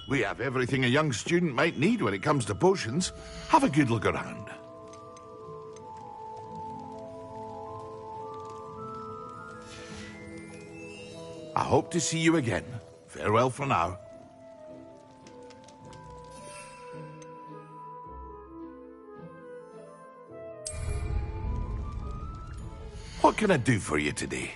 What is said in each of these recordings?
We have everything a young student might need when it comes to potions. Have a good look around. I hope to see you again. Farewell for now. What can I do for you today?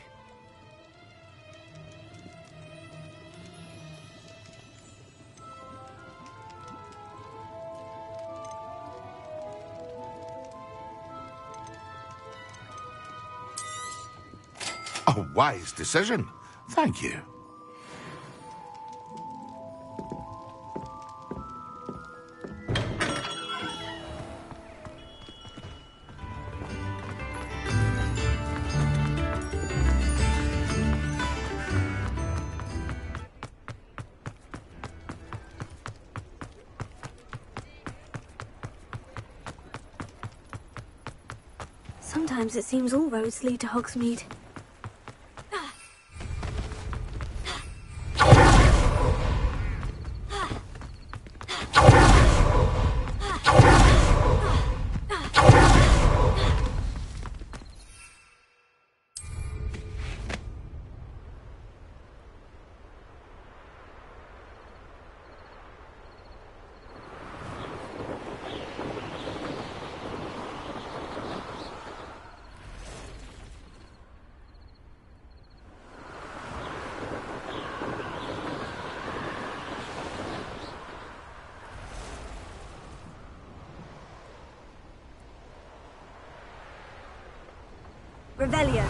A wise decision. Thank you. Sometimes it seems all roads lead to Hogsmeade. Revelio.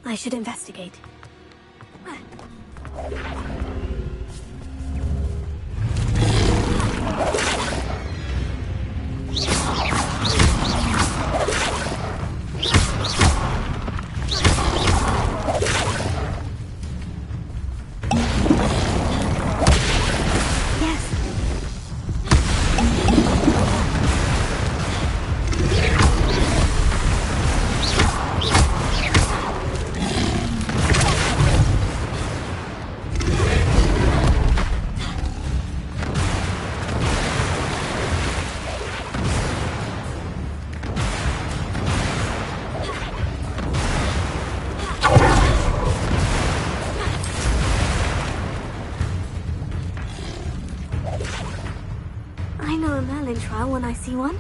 I should investigate. Yes. I know a Merlin trial when I see one.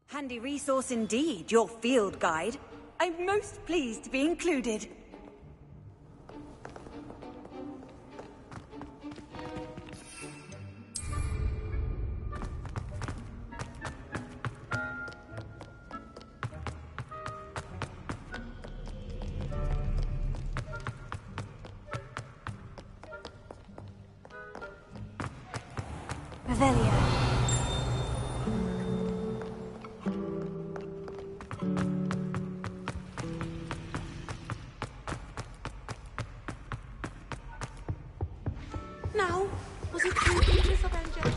Handy resource indeed, your field guide. I'm most pleased to be included. Revelio. Now, was it true Beatrice of Angel?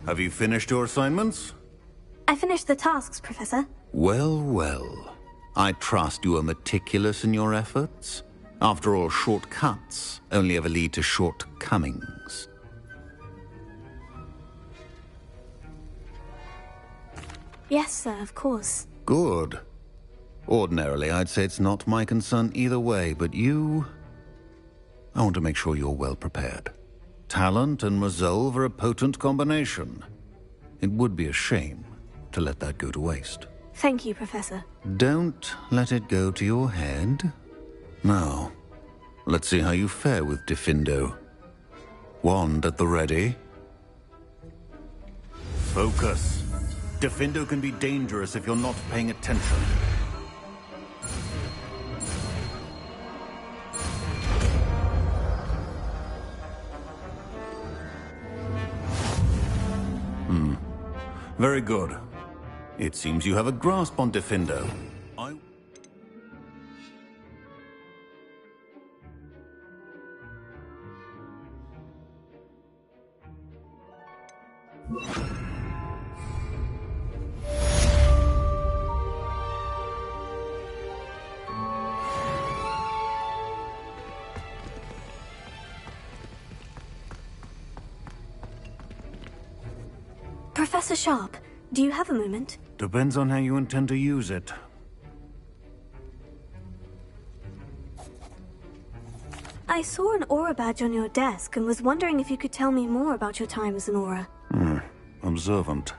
Have you finished your assignments? I finished the tasks, Professor. Well, well. I trust you are meticulous in your efforts. After all, shortcuts only ever lead to shortcomings. Yes, sir, of course. Good. Ordinarily, I'd say it's not my concern either way, but you... I want to make sure you're well prepared. Talent and resolve are a potent combination. It would be a shame to let that go to waste. Thank you, Professor. Don't let it go to your head. Now, let's see how you fare with Diffindo. Wand at the ready. Focus. Diffindo can be dangerous if you're not paying attention. Very good. It seems you have a grasp on Diffindo. Professor Sharp, do you have a moment? Depends on how you intend to use it. I saw an aura badge on your desk and was wondering if you could tell me more about your time as an aura. Observant.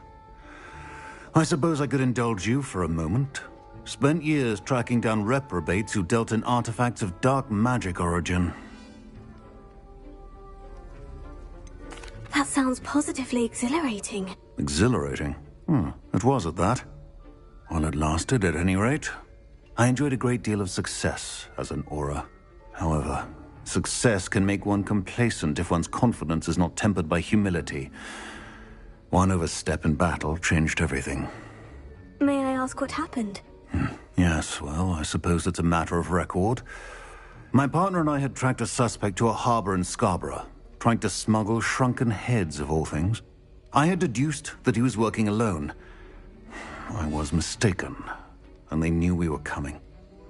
I suppose I could indulge you for a moment. Spent years tracking down reprobates who dealt in artifacts of dark magic origin. That sounds positively exhilarating. Exhilarating? It was at that. While it lasted, at any rate. I enjoyed a great deal of success as an aura. However, success can make one complacent if one's confidence is not tempered by humility. One overstep in battle changed everything. May I ask what happened? Yes, well, I suppose it's a matter of record. My partner and I had tracked a suspect to a harbor in Scarborough, trying to smuggle shrunken heads, of all things. I had deduced that he was working alone. I was mistaken, and they knew we were coming.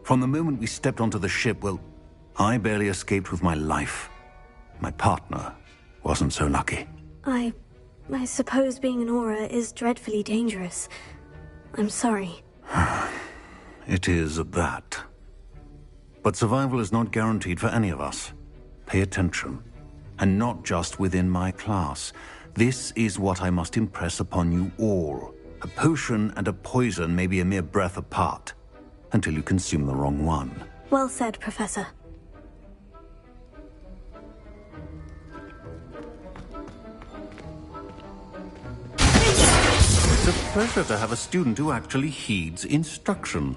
From the moment we stepped onto the ship, well, I barely escaped with my life. My partner wasn't so lucky. I suppose being an aura is dreadfully dangerous. I'm sorry. It is at that. But survival is not guaranteed for any of us. Pay attention. And not just within my class. This is what I must impress upon you all. A potion and a poison may be a mere breath apart, until you consume the wrong one. Well said, Professor. It's a pleasure to have a student who actually heeds instruction.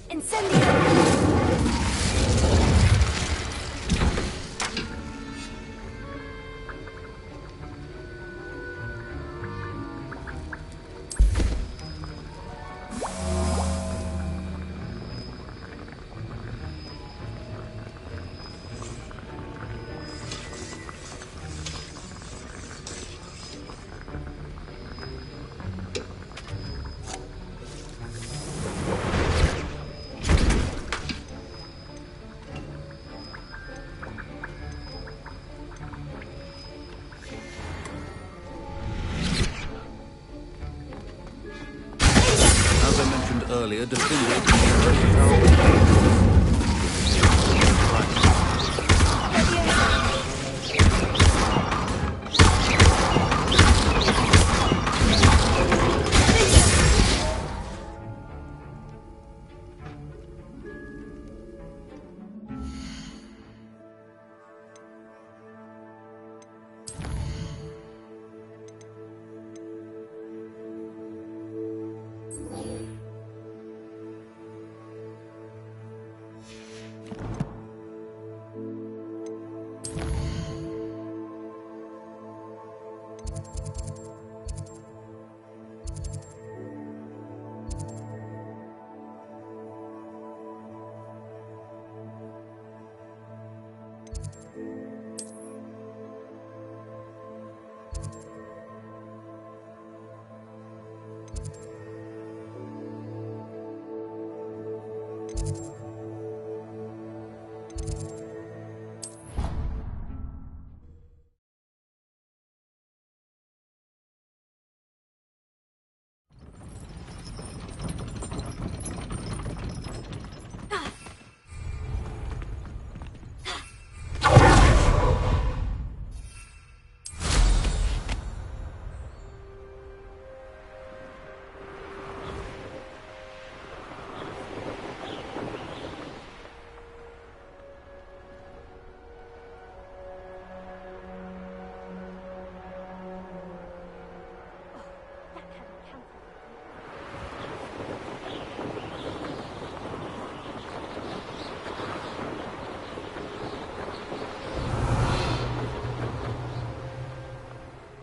Incendio! Earlier, defended.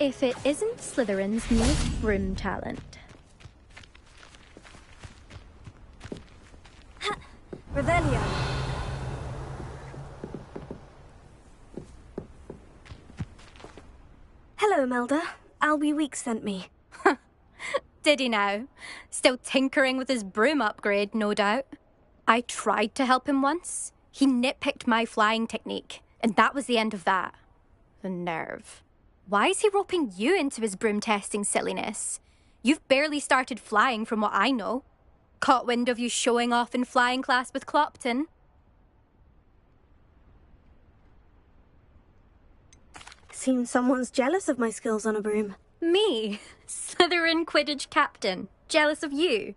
If it isn't Slytherin's newest broom talent. Revelio. Hello, Melda. Albie Weeks sent me. Did he now? Still tinkering with his broom upgrade, no doubt. I tried to help him once. He nitpicked my flying technique, and that was the end of that. The nerve. Why is he roping you into his broom testing silliness? You've barely started flying from what I know. Caught wind of you showing off in flying class with Clopton. Seems someone's jealous of my skills on a broom. Me? Slytherin Quidditch captain. Jealous of you?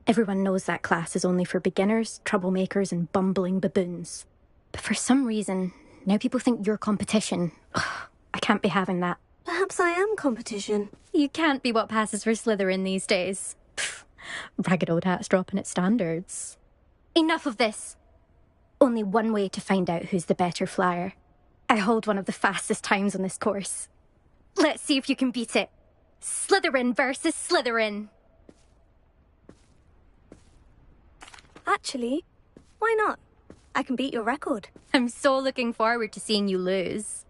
Everyone knows that class is only for beginners, troublemakers, and bumbling baboons. But for some reason, now people think you're competition. Ugh, I can't be having that. Perhaps I am competition. You can't be what passes for Slytherin these days. Pfft, ragged old hat's dropping its standards. Enough of this. Only one way to find out who's the better flyer. I hold one of the fastest times on this course. Let's see if you can beat it. Slytherin versus Slytherin. Actually, why not? I can beat your record. I'm so looking forward to seeing you lose.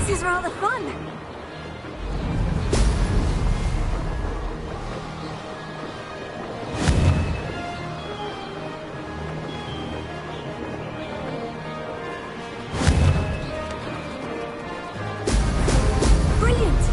This is rather fun. Brilliant!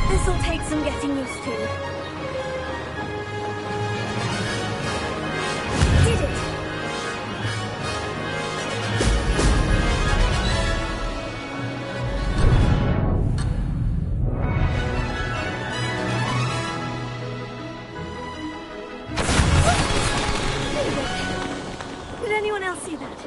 This'll take some getting used to. Did it! Did anyone else see that?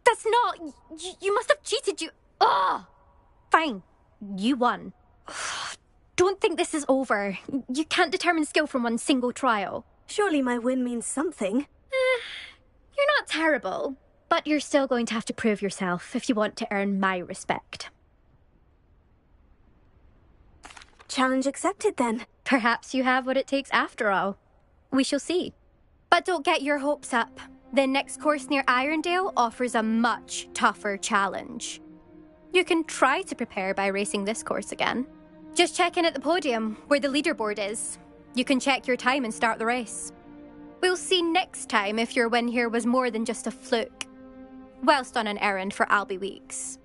That's not... You must have cheated, you... Ugh! Fine. You won. Don't think this is over. You can't determine skill from one single trial. Surely my win means something. You're not terrible, but you're still going to have to prove yourself if you want to earn my respect. Challenge accepted, then. Perhaps you have what it takes after all. We shall see. But don't get your hopes up. The next course near Irondale offers a much tougher challenge. You can try to prepare by racing this course again. Just check in at the podium, where the leaderboard is. You can check your time and start the race. We'll see next time if your win here was more than just a fluke. Whilst on an errand for Albie Weeks.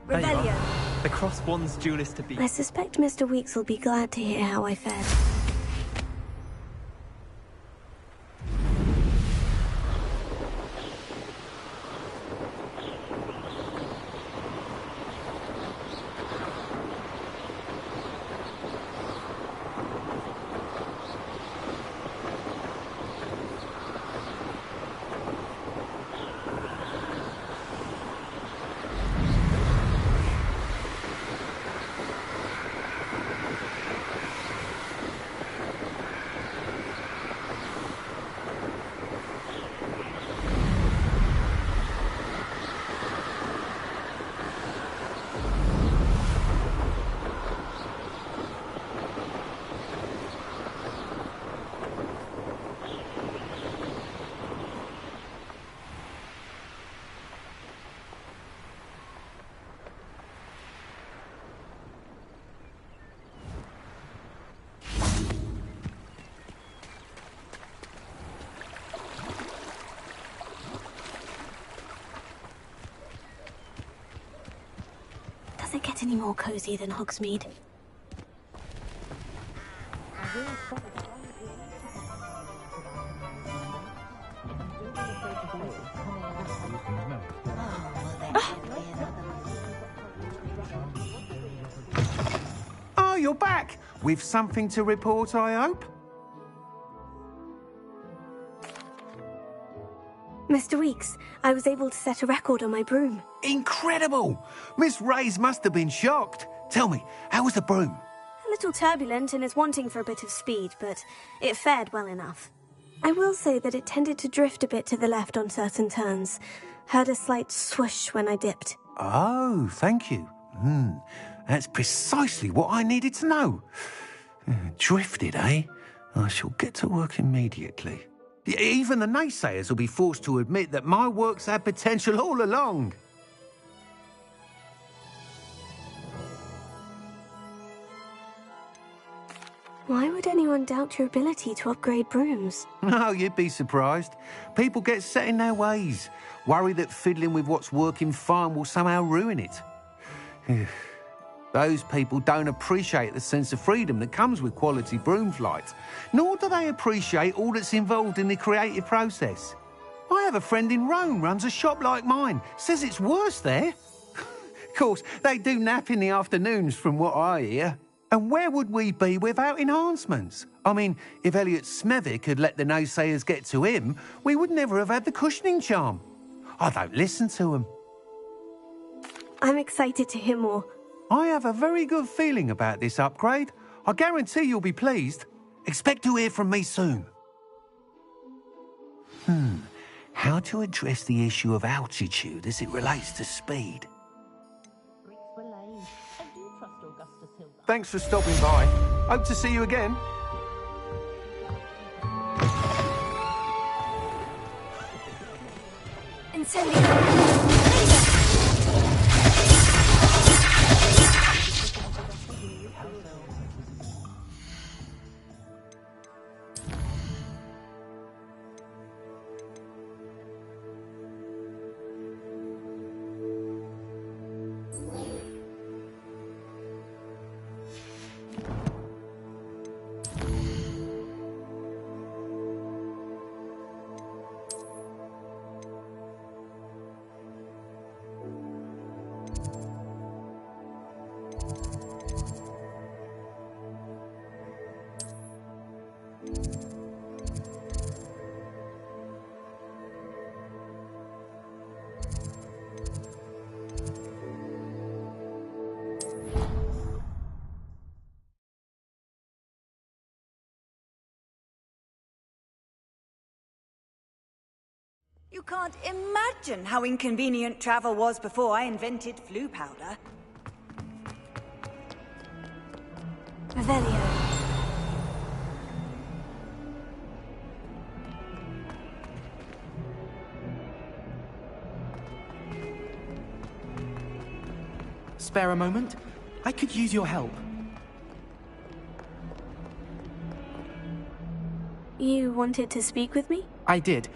Rebellion. The Crosswands duelist to beat. I suspect Mr. Weeks will be glad to hear how I fared. can't get any more cozy than Hogsmeade. Oh, you're back! With something to report, I hope? Mr. Weeks, I was able to set a record on my broom. Incredible! Miss Reyes must have been shocked. Tell me, how was the broom? A little turbulent and is wanting for a bit of speed, but it fared well enough. I will say that it tended to drift a bit to the left on certain turns. Heard a slight swoosh when I dipped. Oh, thank you. That's precisely what I needed to know. Drifted, eh? I shall get to work immediately. Even the naysayers will be forced to admit that my work's had potential all along. Why would anyone doubt your ability to upgrade brooms? No, you'd be surprised. People get set in their ways, worry that fiddling with what's working fine will somehow ruin it. Those people don't appreciate the sense of freedom that comes with quality broom flight, nor do they appreciate all that's involved in the creative process. I have a friend in Rome runs a shop like mine, says it's worse there. Of course, they do nap in the afternoons from what I hear. And where would we be without enhancements? I mean, if Elliot Smethwick had let the naysayers get to him, we would never have had the cushioning charm. I don't listen to them. I'm excited to hear more. I have a very good feeling about this upgrade. I guarantee you'll be pleased. Expect to hear from me soon. How to address the issue of altitude as it relates to speed? Thanks for stopping by. Hope to see you again. You can't imagine how inconvenient travel was before I invented flu powder. Revelio. Spare a moment? I could use your help. You wanted to speak with me? I did.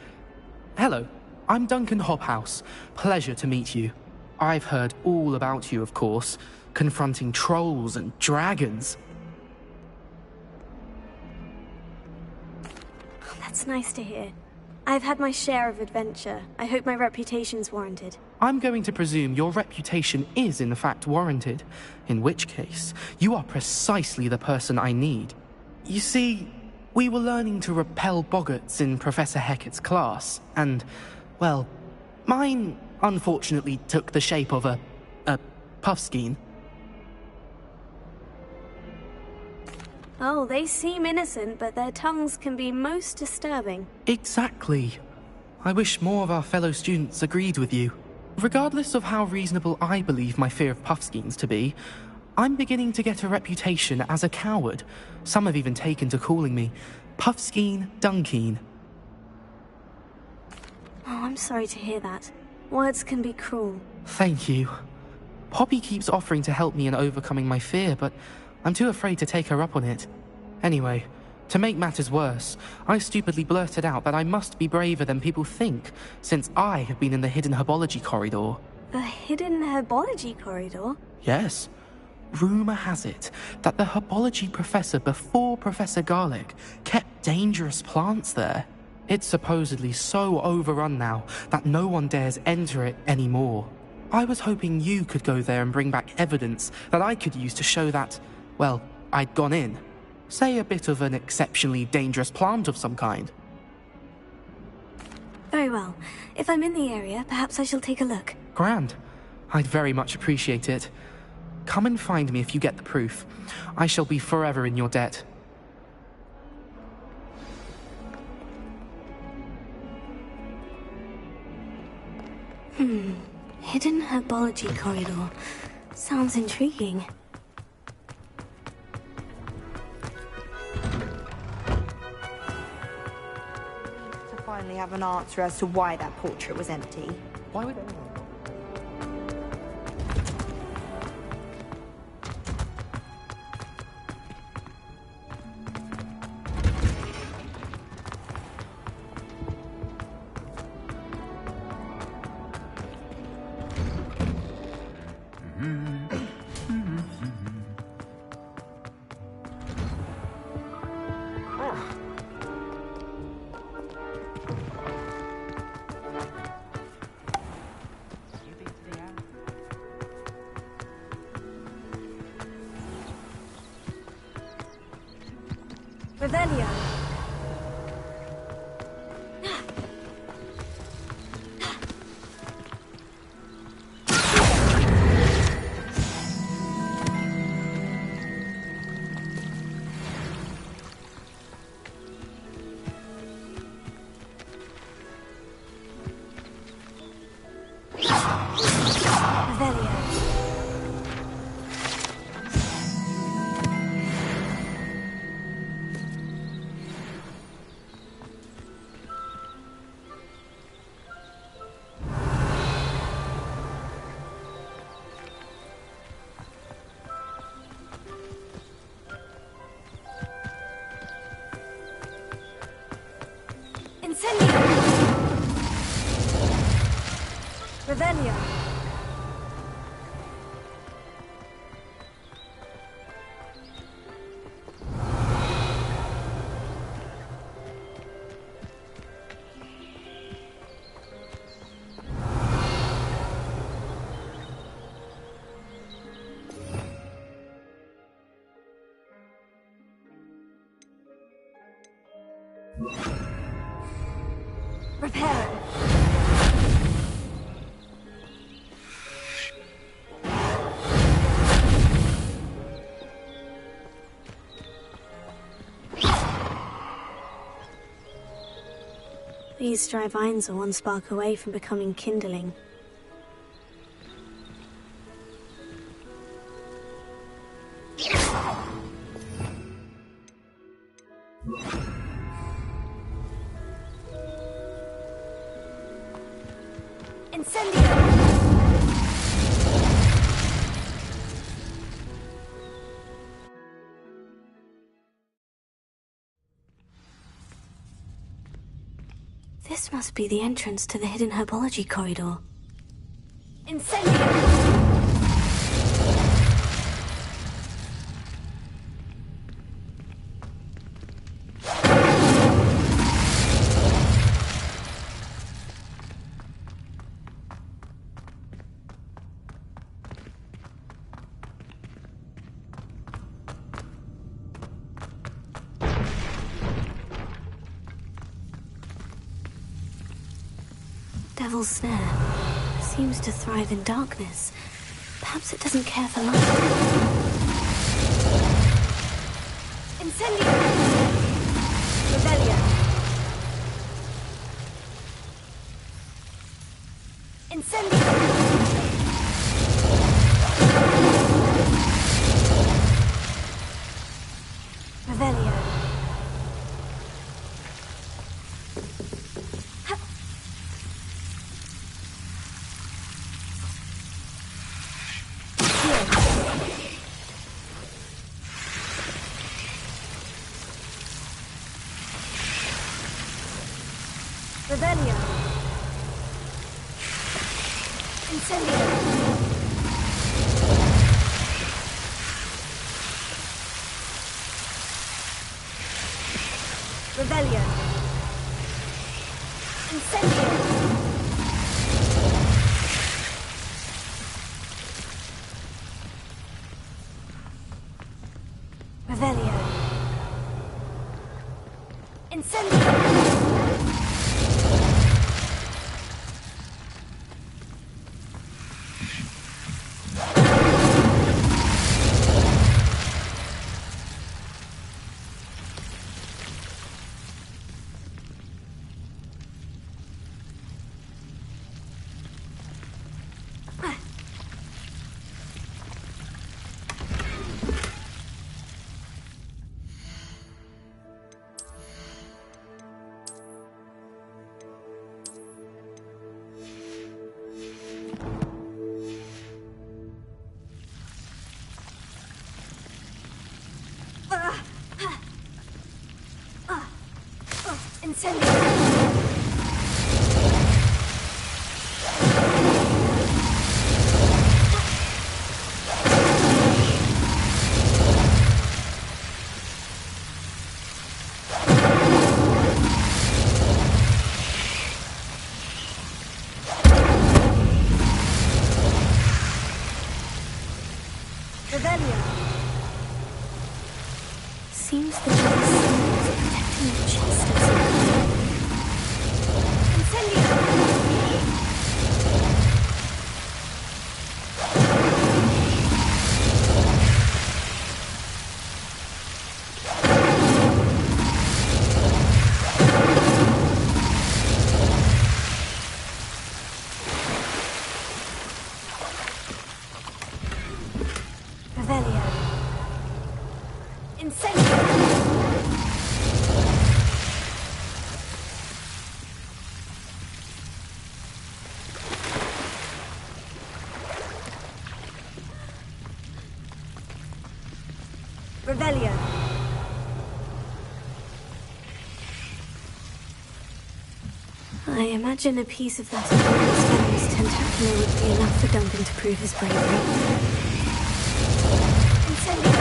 Hello, I'm Duncan Hobhouse. Pleasure to meet you. I've heard all about you, of course, confronting trolls and dragons. That's nice to hear. I've had my share of adventure. I hope my reputation's warranted. I'm going to presume your reputation is in fact warranted, in which case, you are precisely the person I need. You see, we were learning to repel boggarts in Professor Hecat's class, and, well, mine unfortunately took the shape of a puffskein. Oh, they seem innocent, but their tongues can be most disturbing. Exactly. I wish more of our fellow students agreed with you. Regardless of how reasonable I believe my fear of puffskeins to be, I'm beginning to get a reputation as a coward. Some have even taken to calling me Puffskein Dunkeen. Oh, I'm sorry to hear that. Words can be cruel. Thank you. Poppy keeps offering to help me in overcoming my fear, but I'm too afraid to take her up on it. Anyway, to make matters worse, I stupidly blurted out that I must be braver than people think, since I have been in the hidden herbology corridor. The hidden herbology corridor? Yes. Rumour has it that the herbology professor before Professor Garlic kept dangerous plants there. It's supposedly so overrun now that no one dares enter it anymore. I was hoping you could go there and bring back evidence that I could use to show that, well, I'd gone in. Say a bit of an exceptionally dangerous plant of some kind. Very well. If I'm in the area, perhaps I shall take a look. Grand. I'd very much appreciate it. Come and find me if you get the proof. I shall be forever in your debt. Hidden herbology corridor. Sounds intriguing. To finally have an answer as to why that portrait was empty. Why would anyone? Revelio. Revelio. Repair. These dry vines are one spark away from becoming kindling. Incendio! This must be the entrance to the hidden herbology corridor. Incendio! Devil's Snare seems to thrive in darkness. Perhaps it doesn't care for light. Incendio! Revelio! Incendio! Revelio! Revelio. Revelio. Incendio. Revelio. Incendio. Incendio. Revelio. Seems the device is protecting the chest of something. Incendio. Revelio. Incendio. Revelio. I imagine a piece of that enormous venomous tentacular would be enough for Duncan to prove his bravery. Incendio.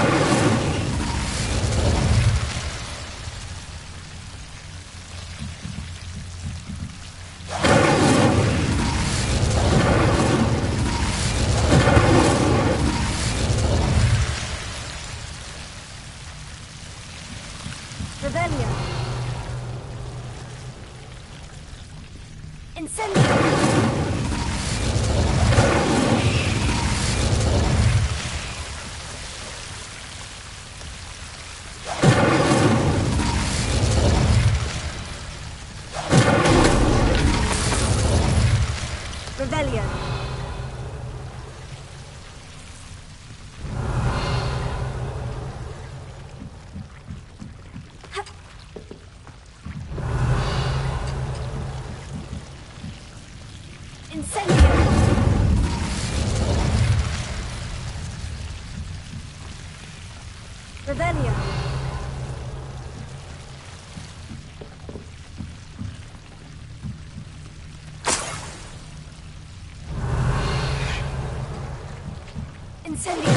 Revelio. Incendio. Revelio. Incendio. Revelio. Incendio.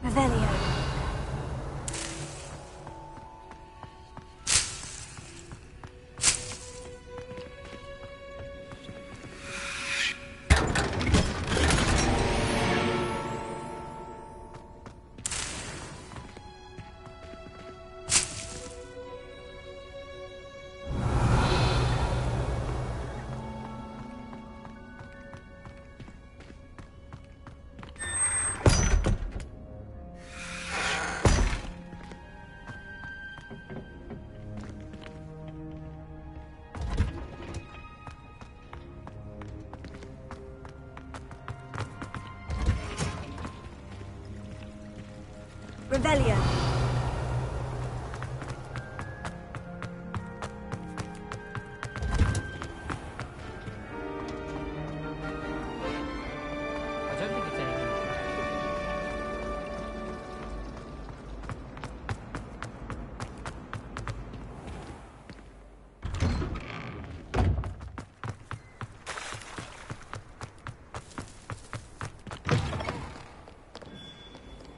Revelio. Revelio.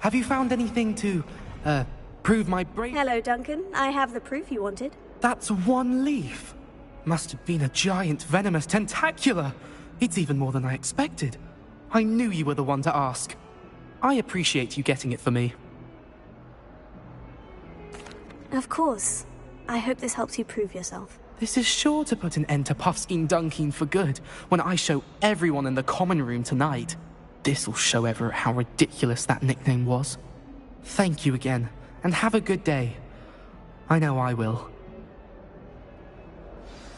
Have you found anything to, prove my Hello, Duncan. I have the proof you wanted. That's one leaf. Must have been a giant venomous tentacula. It's even more than I expected. I knew you were the one to ask. I appreciate you getting it for me. Of course. I hope this helps you prove yourself. This is sure to put an end to Puffskein Dunkeen for good when I show everyone in the common room tonight. This'll show Everett how ridiculous that nickname was. Thank you again, and have a good day. I know I will.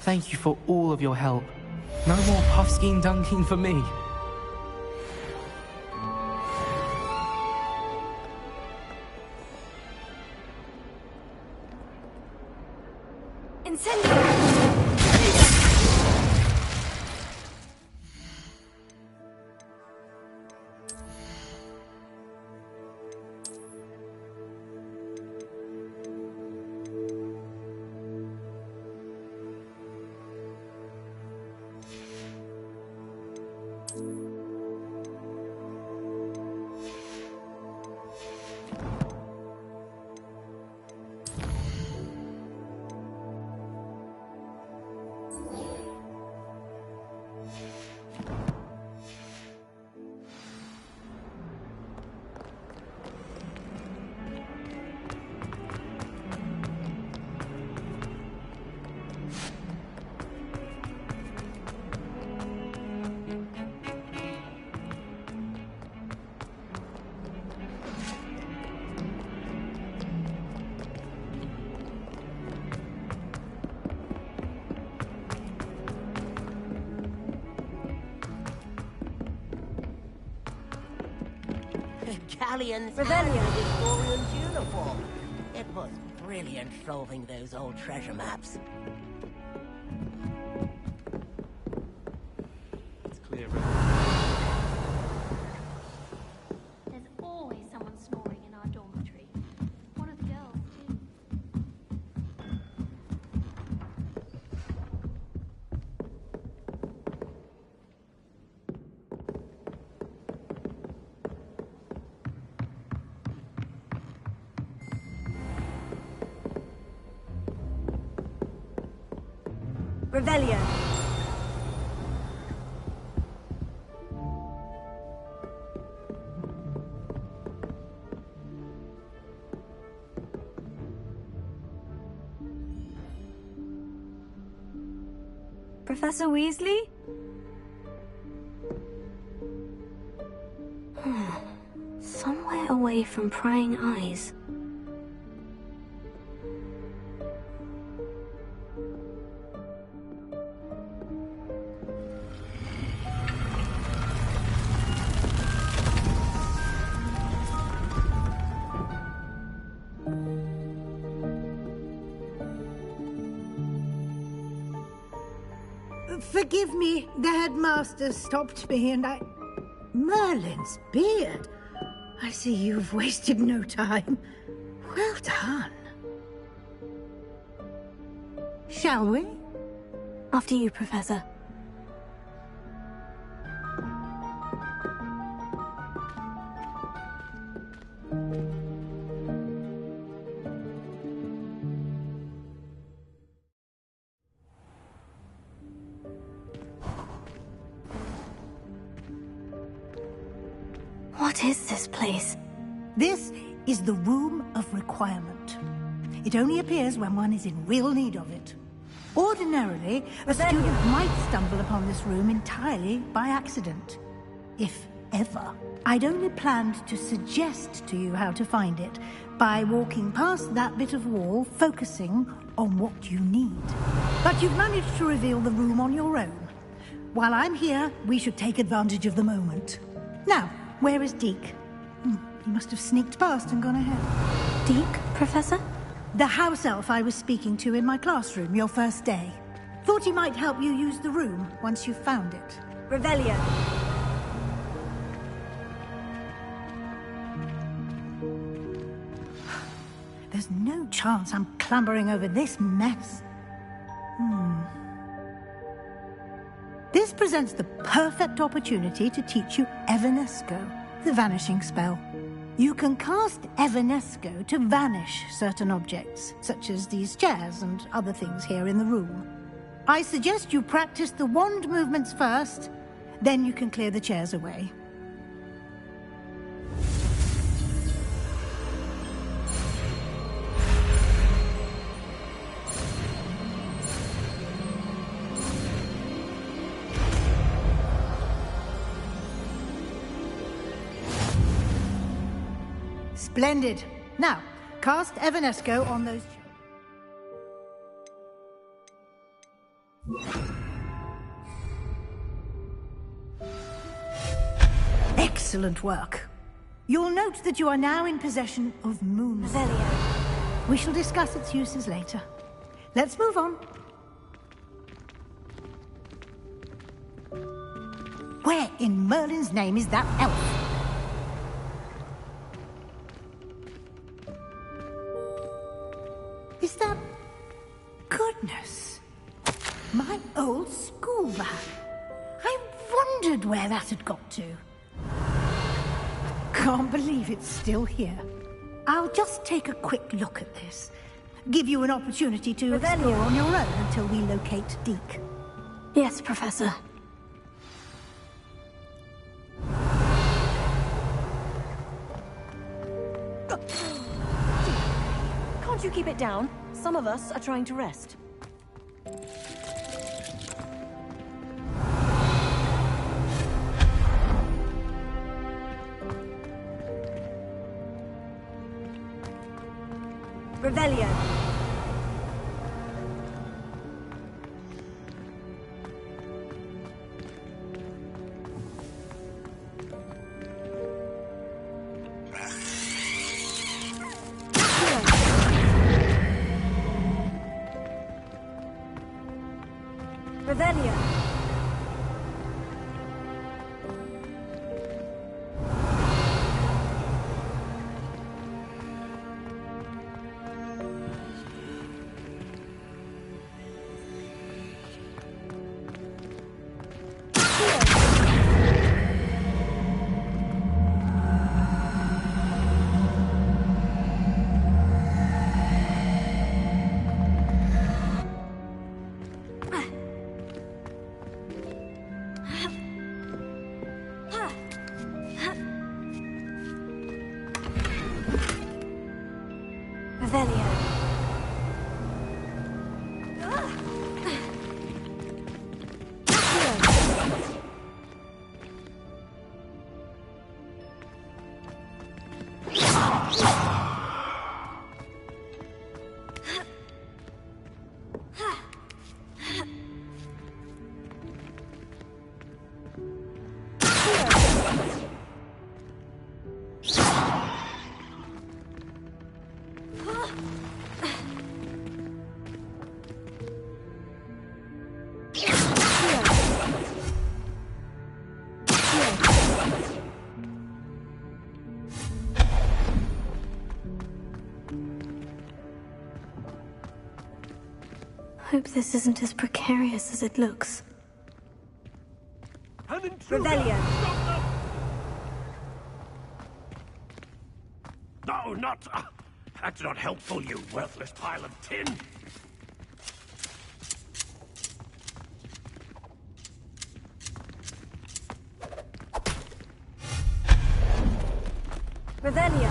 Thank you for all of your help. No more Puffskein Dunkeen for me. Galleon's Victorian's uniform. It was brilliant solving those old treasure maps. It's clear. There's always someone snoring in our dormitory. One of the girls, too. Revelio. Professor Weasley? Somewhere away from prying eyes. Forgive me, the headmaster stopped me and I... Merlin's beard. I see you've wasted no time. Well done. Shall we? After you, Professor. What is this place? This is the Room of Requirement. It only appears when one is in real need of it. Ordinarily, a student might stumble upon this room entirely by accident. If ever. I'd only planned to suggest to you how to find it by walking past that bit of wall, focusing on what you need. But you've managed to reveal the room on your own. While I'm here, we should take advantage of the moment. Now, where is Deke? He must have sneaked past and gone ahead. Deke, Professor? The house elf I was speaking to in my classroom your first day. Thought he might help you use the room once you've found it. Revelio. There's no chance I'm clambering over this mess. This presents the perfect opportunity to teach you Evanesco, the vanishing spell. You can cast Evanesco to vanish certain objects, such as these chairs and other things here in the room. I suggest you practice the wand movements first, then you can clear the chairs away. Splendid. Now, cast Evanesco on those... Excellent work. You'll note that you are now in possession of Moon Revelio. We shall discuss its uses later. Let's move on. Where in Merlin's name is that elf? Is that... Goodness. My old school bag. I wondered where that had got to. Can't believe it's still here. I'll just take a quick look at this. Give you an opportunity to explore on your own until we locate Deke. Yes, Professor. Can't you keep it down? Some of us are trying to rest. Revelio. Revelio. Hope this isn't as precarious as it looks. Revelio. No, not... that's not helpful, you worthless pile of tin. Revelio.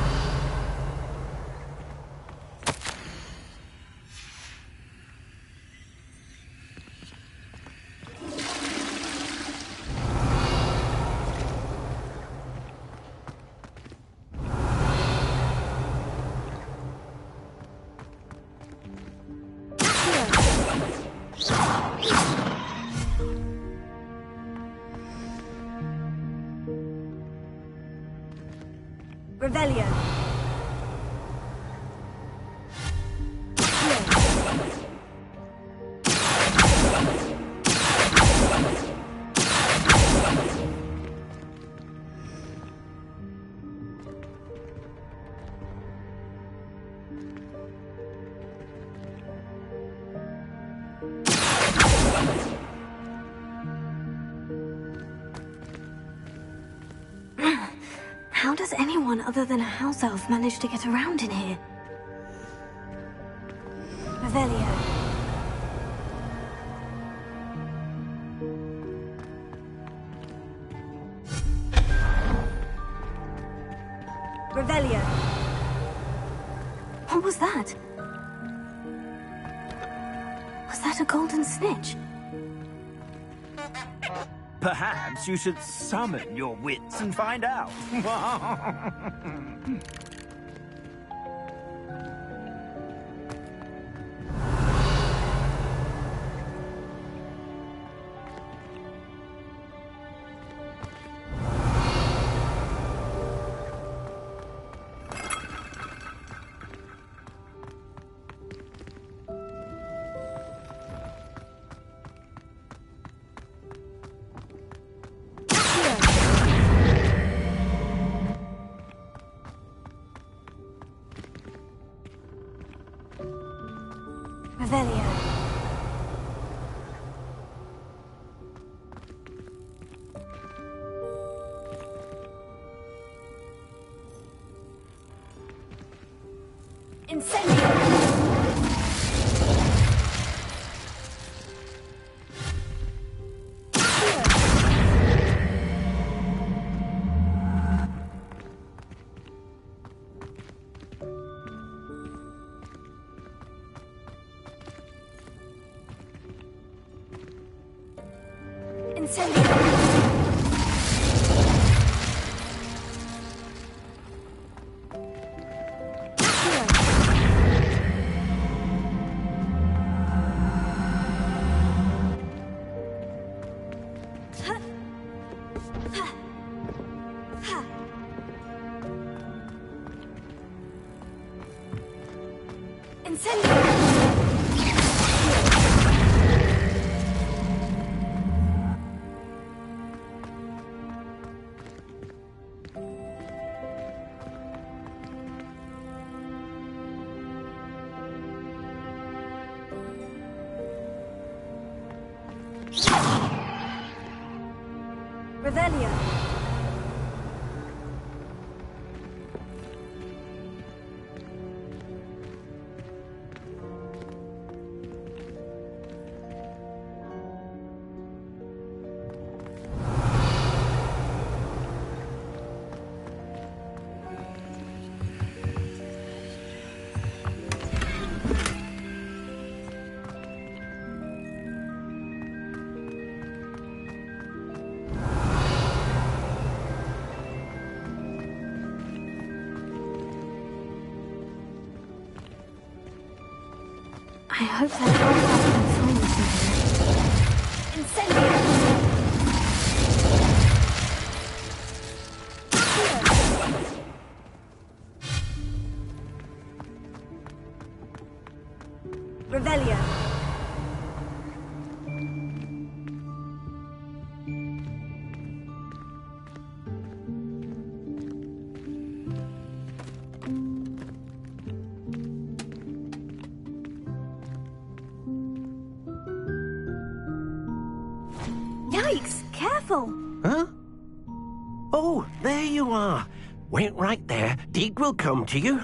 Revelio. How does anyone other than a house elf manage to get around in here? Revelio. Revelio. What was that? Was that a golden snitch? Perhaps you should summon your wits and find out. Revelio. Incendio. Revelio. I hope that Hogwarts can find us in here. Incendio! Revelio. Yikes! Careful! Huh? Oh, there you are. Wait right there. Deke will come to you.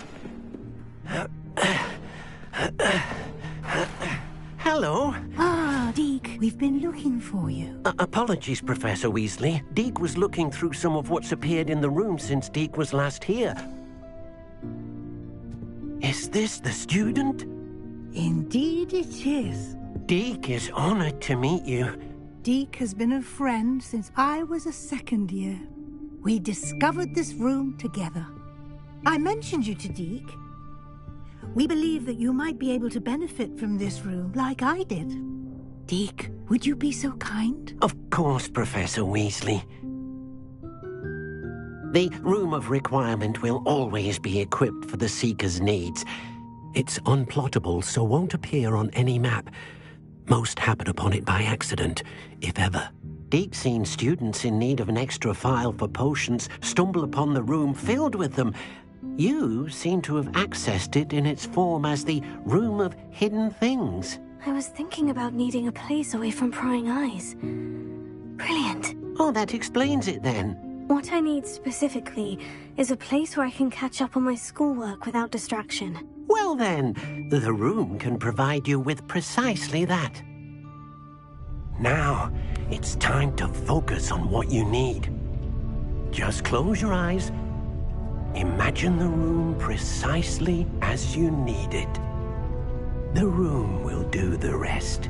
Hello. Ah, Deke, we've been looking for you. Apologies, Professor Weasley. Deke was looking through some of what's appeared in the room since Deke was last here. Is this the student? Indeed it is. Deke is honored to meet you. Deke has been a friend since I was a second year. We discovered this room together. I mentioned you to Deke. We believe that you might be able to benefit from this room like I did. Deke, would you be so kind? Of course, Professor Weasley. The Room of Requirement will always be equipped for the Seeker's needs. It's unplottable, so won't appear on any map. Most happen upon it by accident, if ever. Deke's seen students in need of an extra file for potions stumble upon the room filled with them. You seem to have accessed it in its form as the Room of Hidden Things. I was thinking about needing a place away from prying eyes. Brilliant. Oh, that explains it then. What I need specifically is a place where I can catch up on my schoolwork without distraction. Well then, the room can provide you with precisely that. Now, it's time to focus on what you need. Just close your eyes. Imagine the room precisely as you need it. The room will do the rest.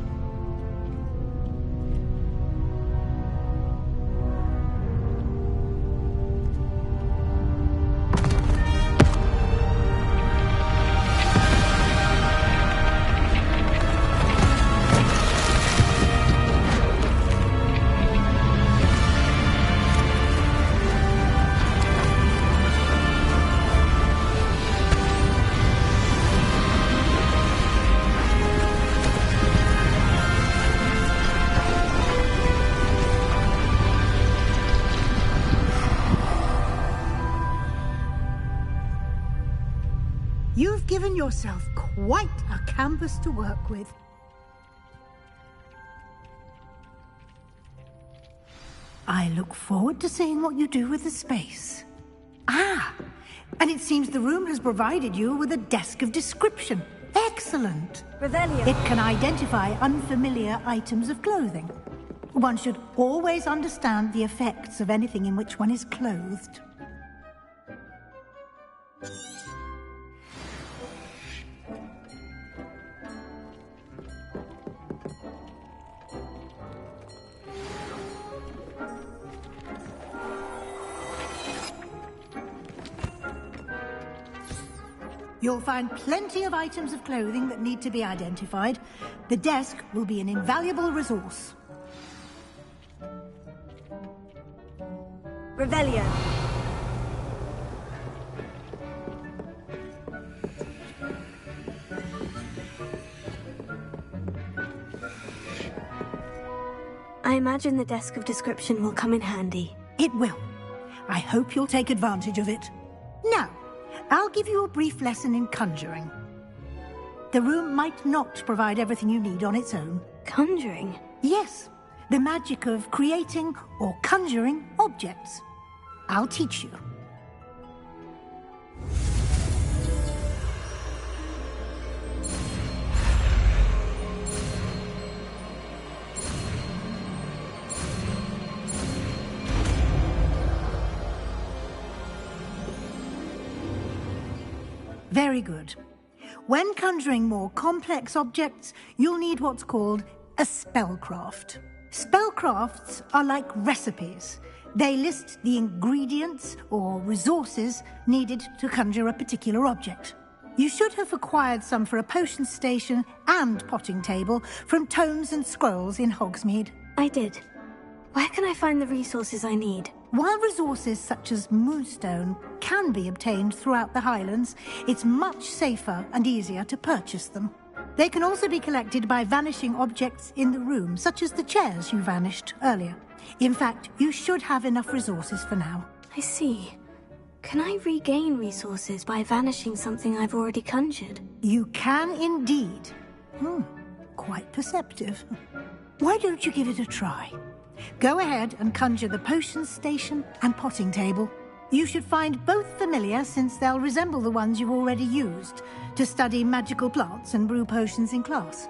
You've given yourself quite a canvas to work with. I look forward to seeing what you do with the space. Ah, and it seems the room has provided you with a desk of description. Excellent. Revelio. It can identify unfamiliar items of clothing. One should always understand the effects of anything in which one is clothed. You'll find plenty of items of clothing that need to be identified. The desk will be an invaluable resource. Revelio. I imagine the desk of description will come in handy. It will. I hope you'll take advantage of it. Now, I'll give you a brief lesson in conjuring. The room might not provide everything you need on its own. Conjuring? Yes, the magic of creating or conjuring objects. I'll teach you. Very good. When conjuring more complex objects, you'll need what's called a spellcraft. Spellcrafts are like recipes. They list the ingredients or resources needed to conjure a particular object. You should have acquired some for a potion station and potting table from tomes and scrolls in Hogsmeade. I did. Where can I find the resources I need? While resources such as moonstone can be obtained throughout the Highlands, it's much safer and easier to purchase them. They can also be collected by vanishing objects in the room, such as the chairs you vanished earlier. In fact, you should have enough resources for now. I see. Can I regain resources by vanishing something I've already conjured? You can indeed. Quite perceptive. Why don't you give it a try? Go ahead and conjure the potion station and potting table. You should find both familiar, since they'll resemble the ones you've already used to study magical plants and brew potions in class.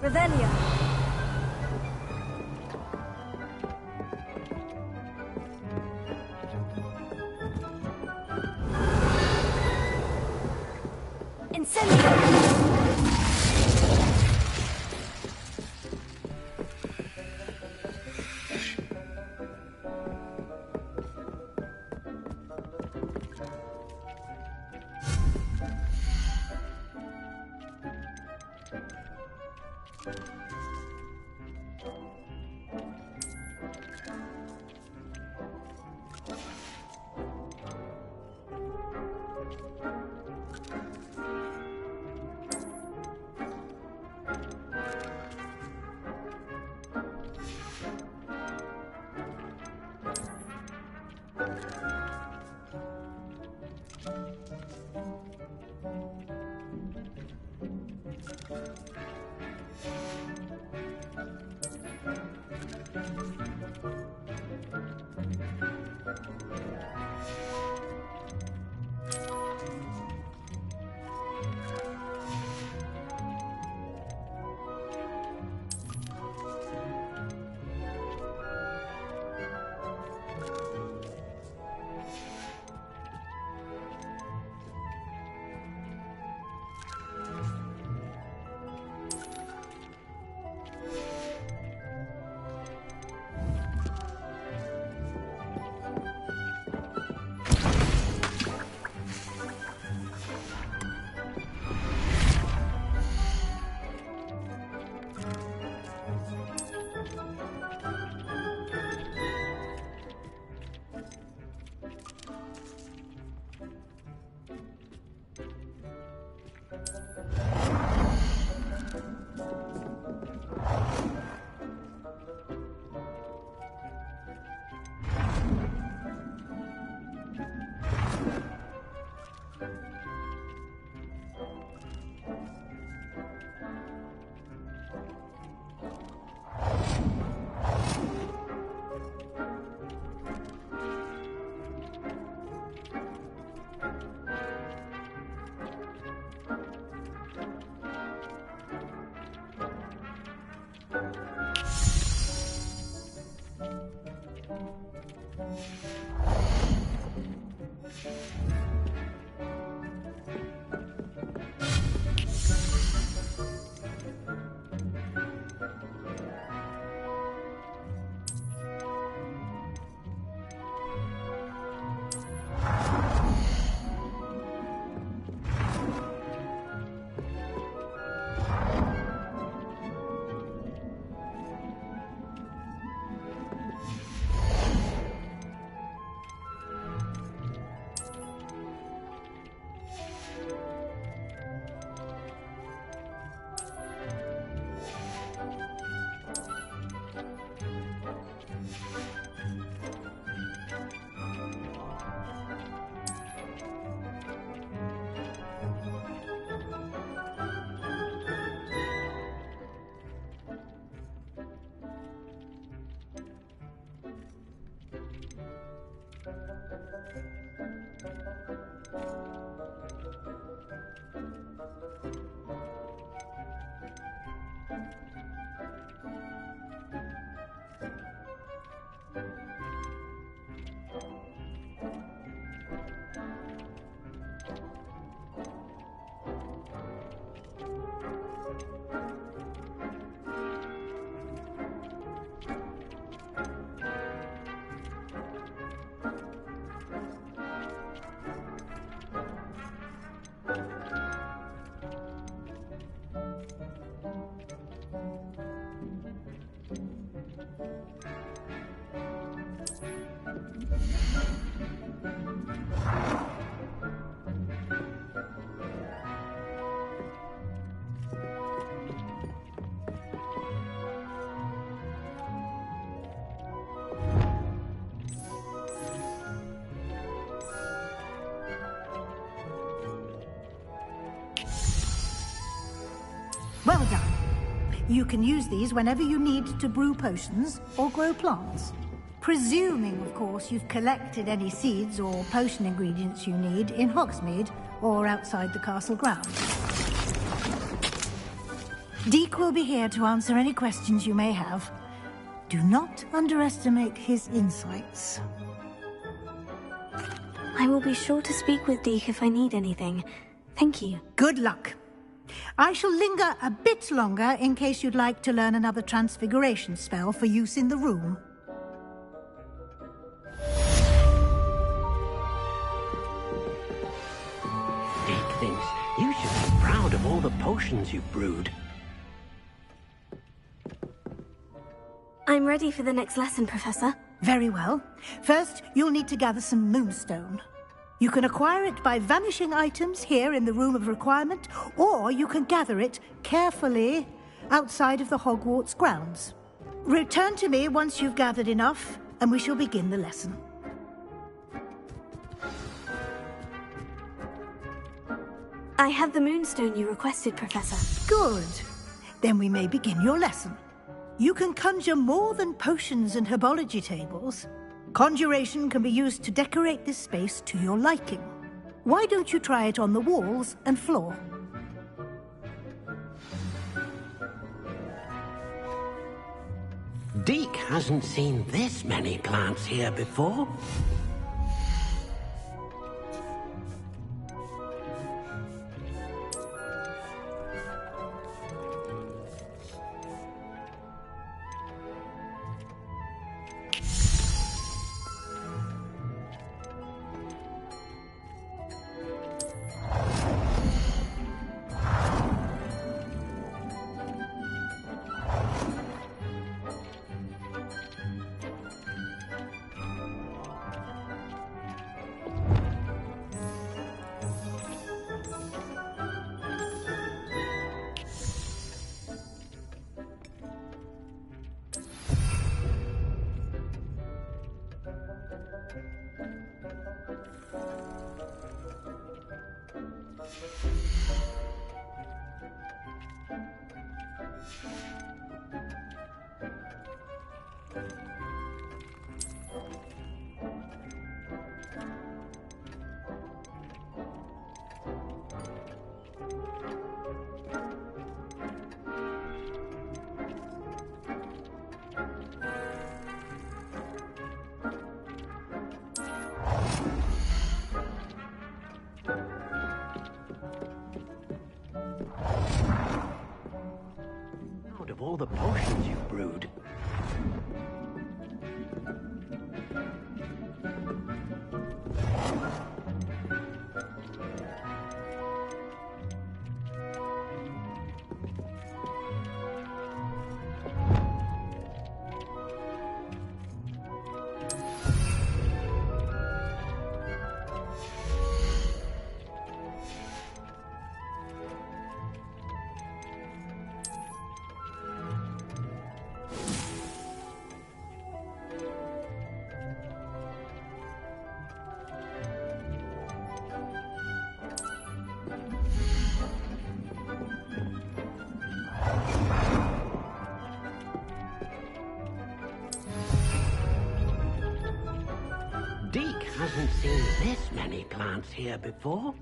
Revelio. Well done. You can use these whenever you need to brew potions or grow plants. Presuming, of course, you've collected any seeds or potion ingredients you need in Hogsmeade or outside the castle grounds. Deke will be here to answer any questions you may have. Do not underestimate his insights. I will be sure to speak with Deke if I need anything. Thank you. Good luck. I shall linger a bit longer in case you'd like to learn another transfiguration spell for use in the room. Deke thinks you should be proud of all the potions you've brewed. I'm ready for the next lesson, Professor. Very well. First, you'll need to gather some moonstone. You can acquire it by vanishing items here in the Room of Requirement, or you can gather it carefully outside of the Hogwarts grounds. Return to me once you've gathered enough, and we shall begin the lesson. I have the moonstone you requested, Professor. Good. Then we may begin your lesson. You can conjure more than potions and herbology tables. Conjuration can be used to decorate this space to your liking. Why don't you try it on the walls and floor? Deke hasn't seen this many plants here before. Out of all the potions you've brewed. Deke hasn't seen this many plants here before.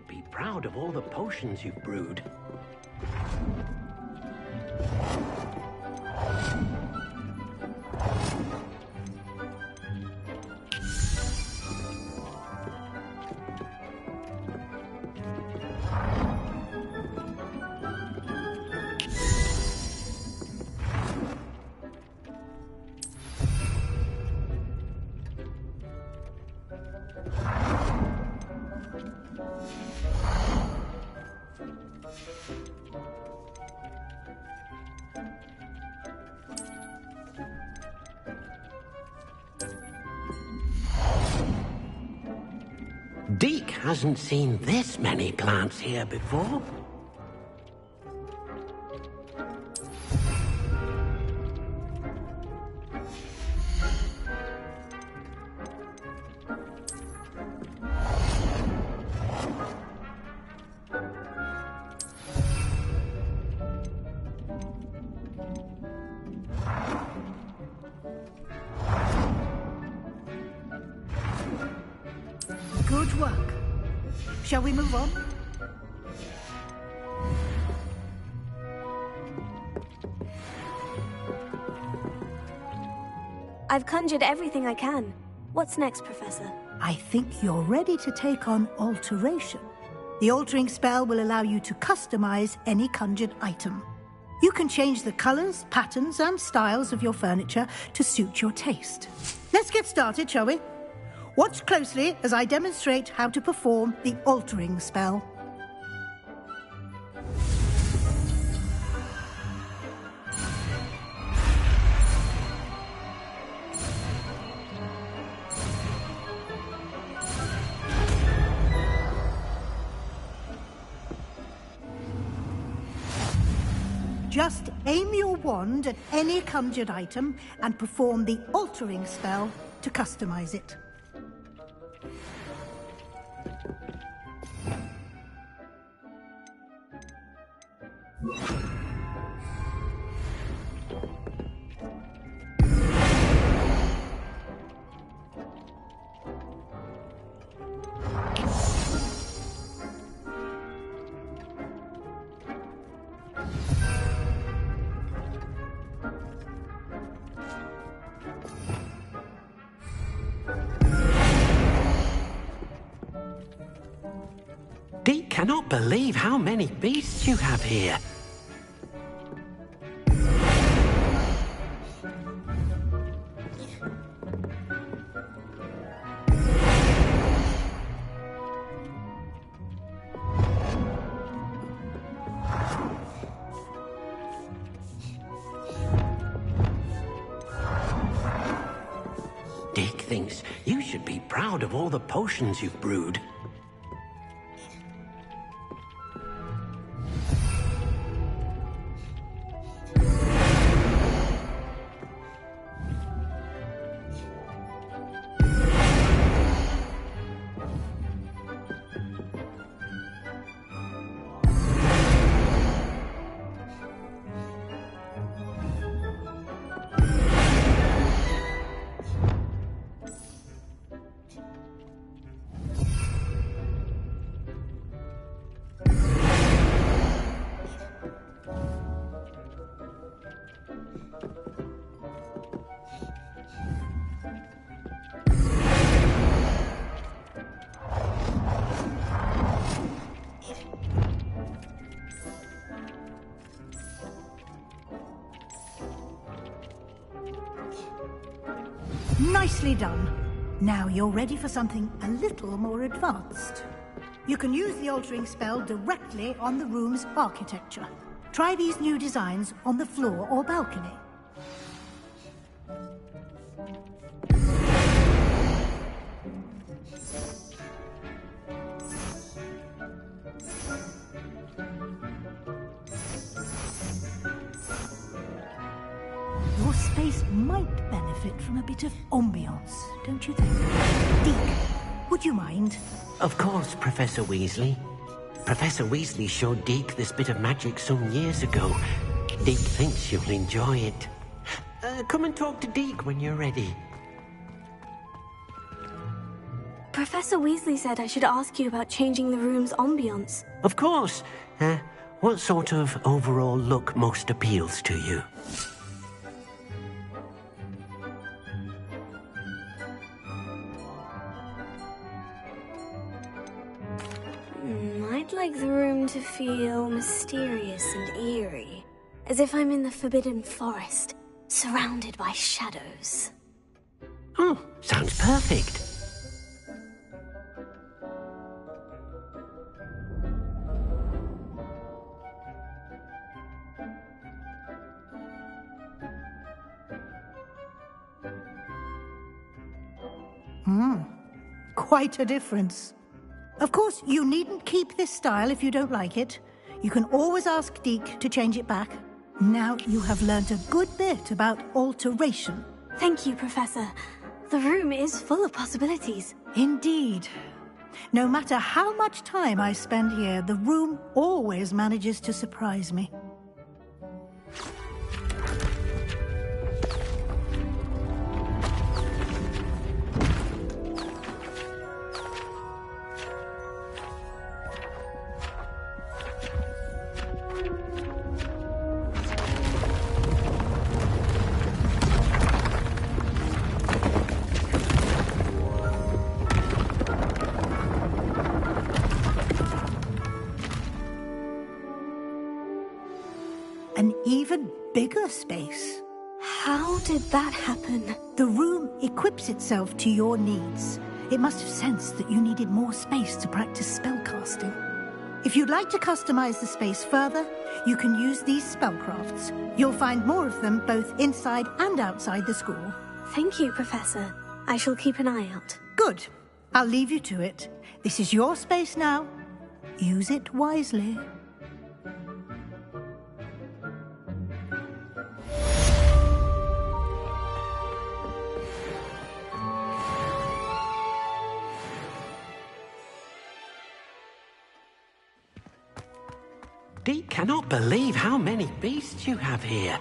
be proud of all the potions you've brewed. Deke hasn't seen this many plants here before. Good work. Shall we move on? I've conjured everything I can. What's next, Professor? I think you're ready to take on alteration. The altering spell will allow you to customize any conjured item. You can change the colors, patterns, and styles of your furniture to suit your taste. Let's get started, shall we? Watch closely as I demonstrate how to perform the altering spell. Just aim your wand at any conjured item and perform the altering spell to customize it. Deke cannot believe how many beasts you have here. Deke thinks you should be proud of all the potions you've brewed. Nicely done. Now you're ready for something a little more advanced. You can use the altering spell directly on the room's architecture. Try these new designs on the floor or balcony. Your space might benefit from a bit of ambiance, don't you think? Deke, would you mind? Of course, Professor Weasley. Professor Weasley showed Deke this bit of magic some years ago. Deke thinks you'll enjoy it. Come and talk to Deke when you're ready. Professor Professor Weasley said I should ask you about changing the room's ambience. Of course. What sort of overall look most appeals to you? I'd like the room to feel mysterious and eerie, as if I'm in the Forbidden Forest, surrounded by shadows. Oh, sounds perfect. Quite a difference. Of course, you needn't keep this style if you don't like it. You can always ask Deke to change it back. Now you have learnt a good bit about alteration. Thank you, Professor. The room is full of possibilities. Indeed. No matter how much time I spend here, the room always manages to surprise me. An even bigger space. How did that happen? The room equips itself to your needs. It must have sensed that you needed more space to practice spellcasting. If you'd like to customize the space further, you can use these spellcrafts. You'll find more of them both inside and outside the school. Thank you, Professor. I shall keep an eye out. Good. I'll leave you to it. This is your space now. Use it wisely. Deke cannot believe how many beasts you have here.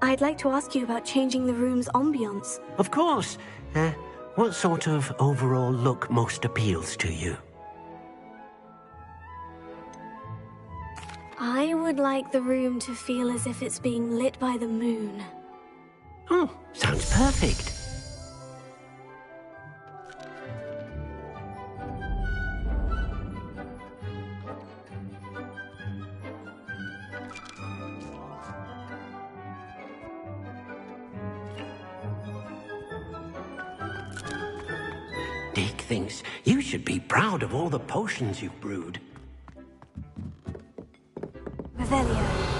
I'd like to ask you about changing the room's ambience. Of course. What sort of overall look most appeals to you? I would like the room to feel as if it's being lit by the moon. Oh, sounds perfect. Deke thinks you should be proud of all the potions you've brewed. Revelio.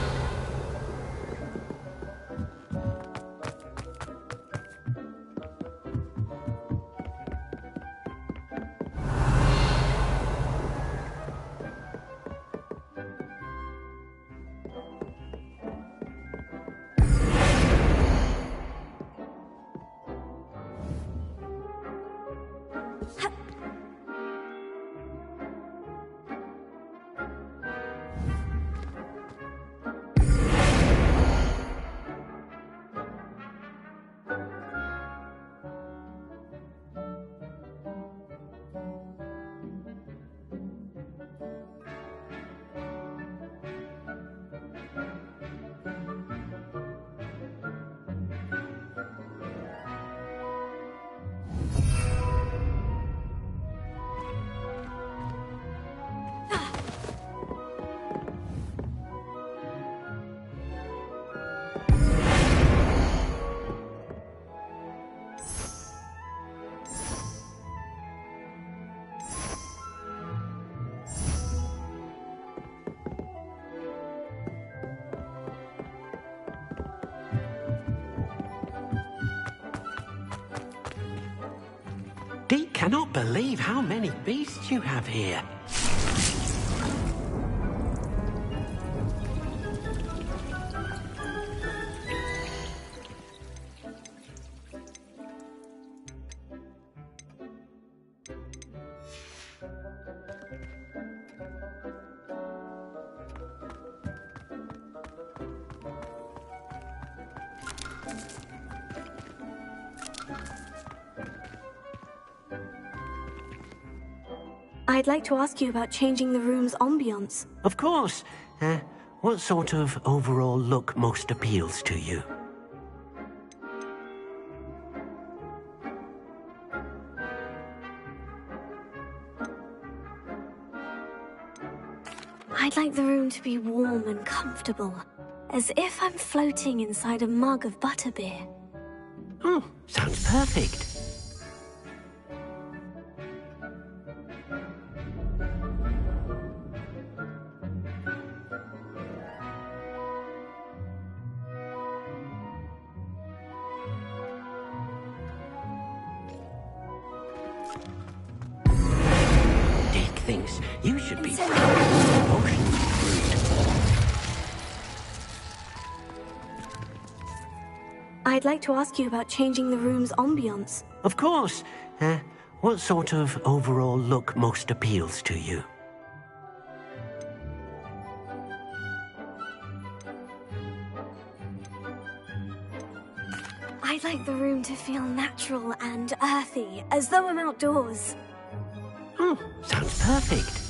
Deke cannot believe how many beasts you have here. I'd like to ask you about changing the room's ambiance. Of course. What sort of overall look most appeals to you? I'd like the room to be warm and comfortable, as if I'm floating inside a mug of butterbeer. Oh, sounds perfect. Dick thinks you should be potion I'd like to ask you about changing the room's ambiance. Of course. What sort of overall look most appeals to you? I'd like the room to feel natural and earthy, as though I'm outdoors. Oh, sounds perfect.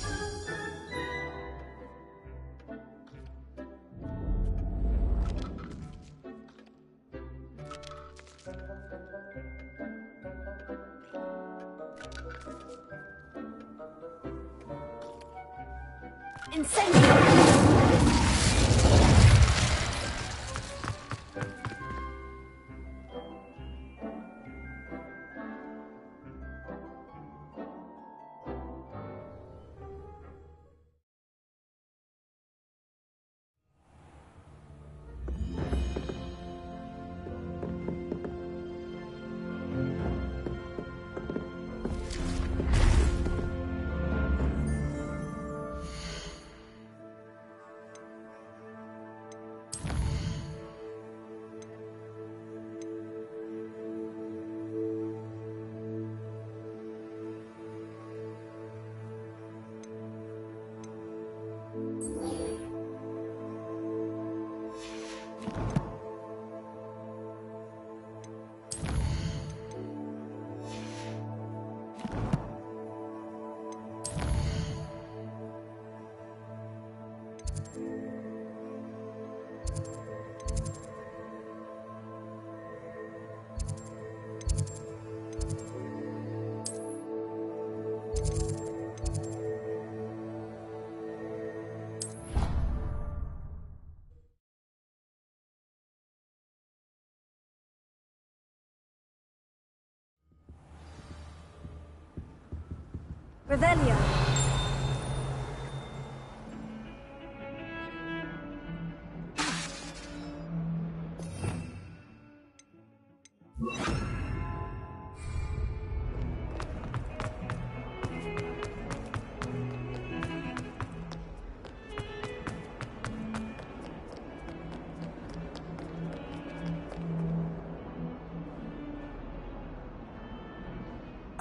Revelio.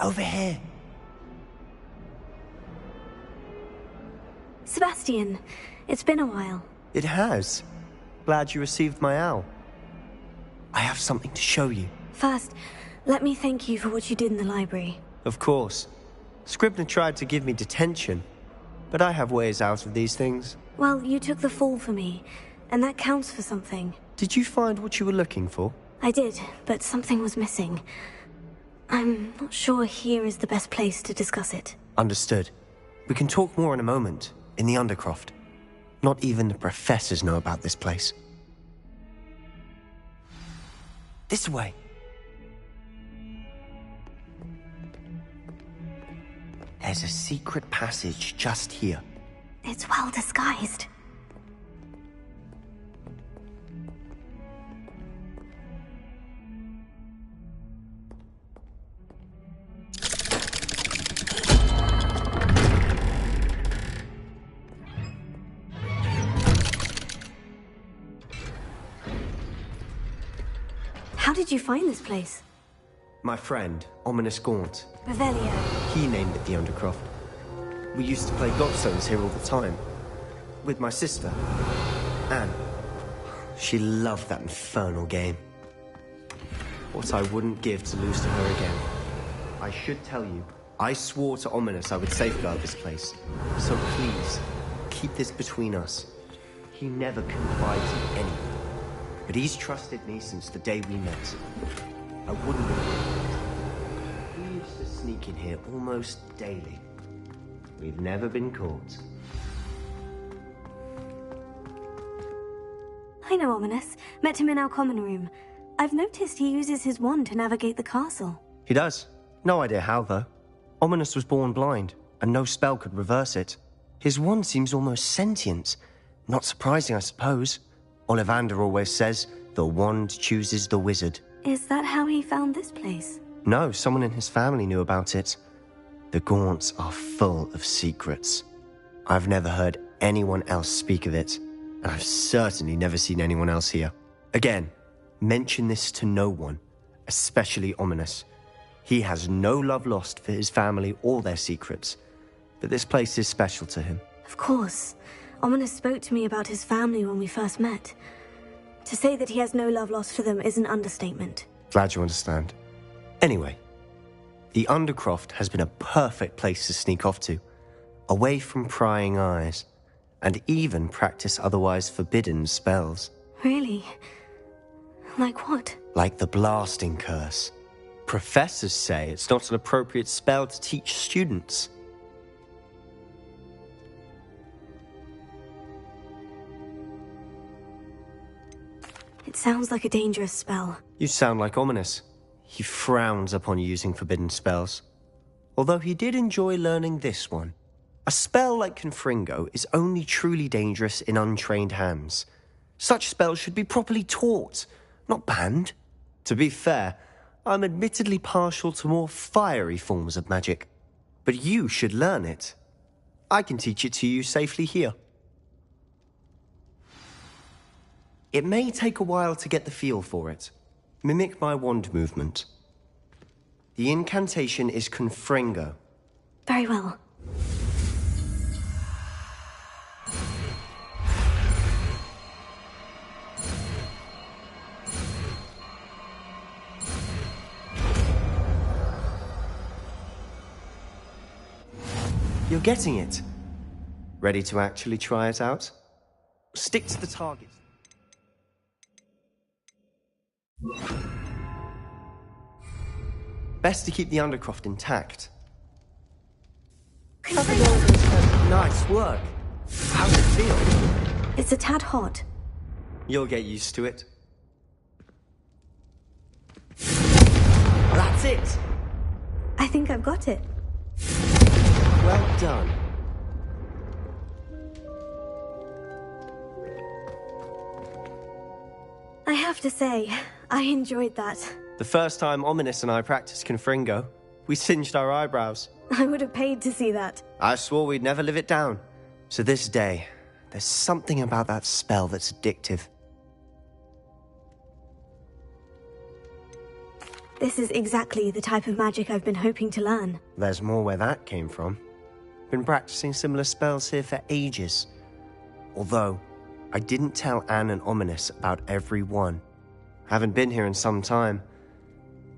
Over here. Sebastian, it's been a while. It has. Glad you received my owl. I have something to show you. First, let me thank you for what you did in the library. Of course. Scribner tried to give me detention, but I have ways out of these things. Well, you took the fall for me, and that counts for something. Did you find what you were looking for? I did, but something was missing. I'm not sure here is the best place to discuss it. Understood. We can talk more in a moment, in the Undercroft. Not even the professors know about this place. This way. There's a secret passage just here. It's well disguised. How did you find this place? My friend, Ominous Gaunt. Revelio. He named it the Undercroft. We used to play gobstones here all the time. With my sister, Anne. She loved that infernal game. What I wouldn't give to lose to her again. I should tell you, I swore to Ominous I would safeguard this place. So please, keep this between us. He never confides in anyone. But he's trusted me since the day we met. I wouldn't have. We used to sneak in here almost daily. We've never been caught. I know Ominous. Met him in our common room. I've noticed he uses his wand to navigate the castle. He does. No idea how, though. Ominous was born blind, and no spell could reverse it. His wand seems almost sentient. Not surprising, I suppose. Ollivander always says, the wand chooses the wizard. Is that how he found this place? No, someone in his family knew about it. The Gaunts are full of secrets. I've never heard anyone else speak of it, and I've certainly never seen anyone else here. Again, mention this to no one, especially Ominous. He has no love lost for his family or their secrets, but this place is special to him. Of course. Ominous spoke to me about his family when we first met. To say that he has no love lost for them is an understatement. Glad you understand. Anyway, the Undercroft has been a perfect place to sneak off to, away from prying eyes, and even practice otherwise forbidden spells. Really? Like what? Like the blasting curse. Professors say it's not an appropriate spell to teach students. It sounds like a dangerous spell. You sound like Ominous. He frowns upon using forbidden spells. Although he did enjoy learning this one. A spell like Confringo is only truly dangerous in untrained hands. Such spells should be properly taught, not banned. To be fair, I'm admittedly partial to more fiery forms of magic. But you should learn it. I can teach it to you safely here. It may take a while to get the feel for it. Mimic my wand movement. The incantation is Confringo. Very well. You're getting it. Ready to actually try it out? Stick to the target. Best to keep the Undercroft intact. Nice work. How does it feel? It's a tad hot. You'll get used to it. That's it. I think I've got it. Well done. I have to say, I enjoyed that. The first time Ominous and I practiced Confringo, we singed our eyebrows. I would have paid to see that. I swore we'd never live it down. So this day, there's something about that spell that's addictive. This is exactly the type of magic I've been hoping to learn. There's more where that came from. Been practicing similar spells here for ages. Although, I didn't tell Anne and Ominous about every one. Haven't been here in some time.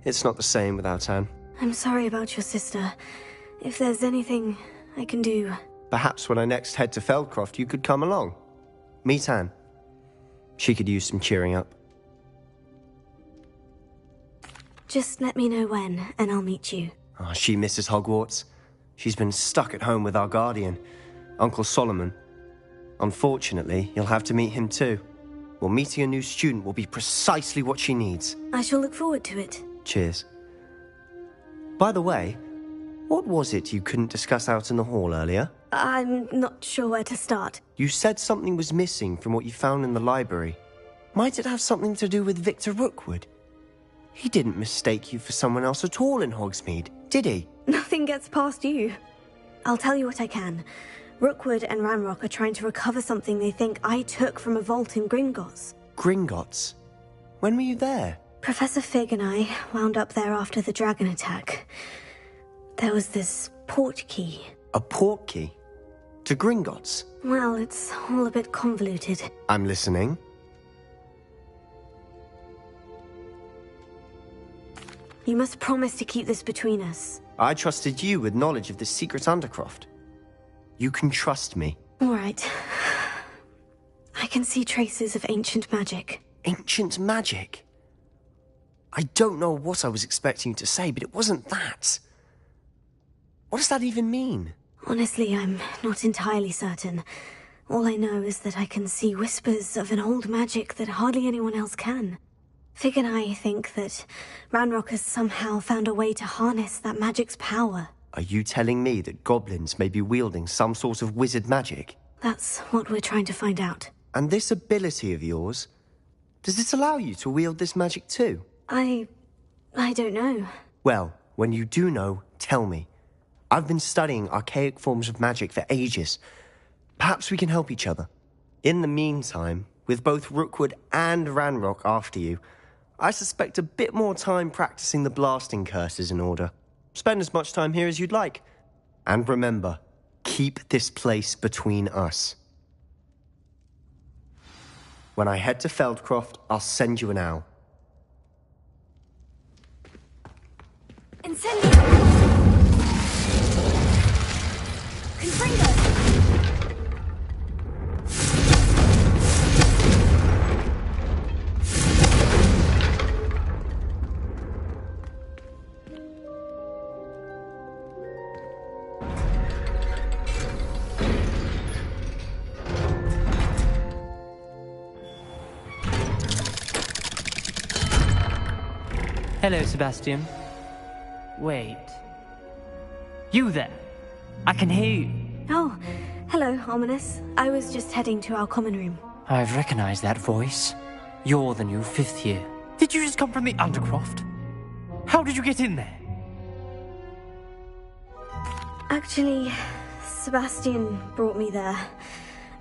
It's not the same without Anne. I'm sorry about your sister. If there's anything I can do... Perhaps when I next head to Feldcroft, you could come along. Meet Anne. She could use some cheering up. Just let me know when, and I'll meet you. Oh, she misses Hogwarts. She's been stuck at home with our guardian, Uncle Solomon. Unfortunately, you'll have to meet him too. Well, meeting a new student will be precisely what she needs. I shall look forward to it. Cheers. By the way, what was it you couldn't discuss out in the hall earlier? I'm not sure where to start. You said something was missing from what you found in the library. Might it have something to do with Victor Rookwood? He didn't mistake you for someone else at all in Hogsmeade, did he? Nothing gets past you. I'll tell you what I can. Rookwood and Ranrock are trying to recover something they think I took from a vault in Gringotts. Gringotts? When were you there? Professor Fig and I wound up there after the dragon attack. There was this port key. A port key? To Gringotts? Well, it's all a bit convoluted. I'm listening. You must promise to keep this between us. I trusted you with knowledge of this secret undercroft. You can trust me. All right. I can see traces of ancient magic. Ancient magic? I don't know what I was expecting you to say, but it wasn't that. What does that even mean? Honestly, I'm not entirely certain. All I know is that I can see whispers of an old magic that hardly anyone else can. Fig and I think that Ranrock has somehow found a way to harness that magic's power. Are you telling me that goblins may be wielding some sort of wizard magic? That's what we're trying to find out. And this ability of yours, does it allow you to wield this magic too? I don't know. Well, when you do know, tell me. I've been studying archaic forms of magic for ages. Perhaps we can help each other. In the meantime, with both Rookwood and Ranrock after you, I suspect a bit more time practicing the blasting curse is in order. Spend as much time here as you'd like. And remember, keep this place between us. When I head to Feldcroft, I'll send you an owl. Incendio! Confringo! Hello, Sebastian. Wait. You there? I can hear you. Oh, hello, Ominous. I was just heading to our common room. I've recognized that voice. You're the new 5th year. Did you just come from the Undercroft? How did you get in there? Actually, Sebastian brought me there.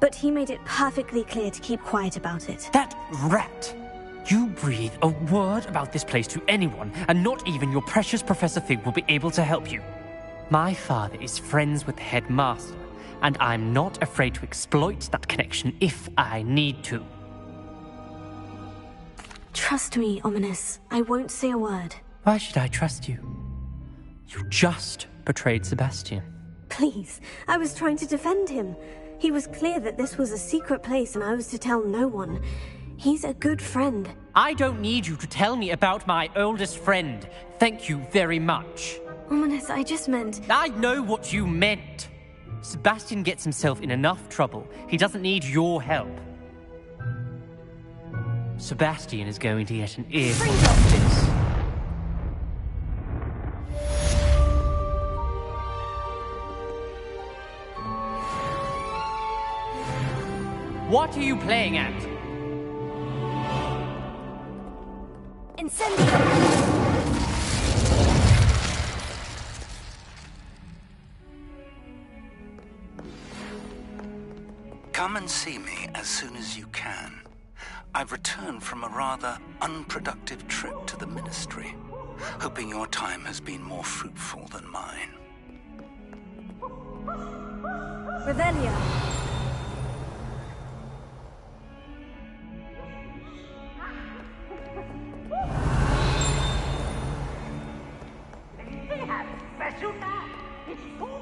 But he made it perfectly clear to keep quiet about it. That rat! You breathe a word about this place to anyone, and not even your precious Professor Fig will be able to help you. My father is friends with the headmaster, and I'm not afraid to exploit that connection if I need to. Trust me, Ominous. I won't say a word. Why should I trust you? You just betrayed Sebastian. Please, I was trying to defend him. He was clear that this was a secret place and I was to tell no one. He's a good friend. I don't need you to tell me about my oldest friend. Thank you very much. Ominous, I just meant... I know what you meant. Sebastian gets himself in enough trouble. He doesn't need your help. Sebastian is going to get an earful of this. What are you playing at? Incendio! Come and see me as soon as you can. I've returned from a rather unproductive trip to the Ministry, hoping your time has been more fruitful than mine. Revelio.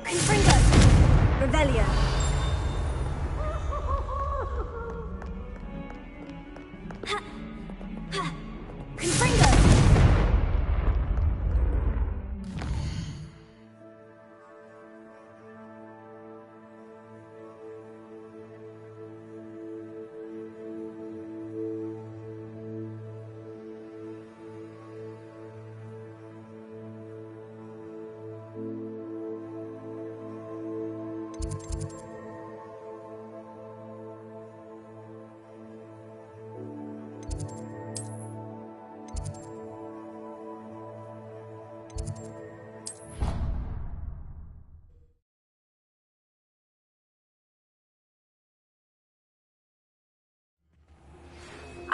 Confringo! Revelio! Confringo!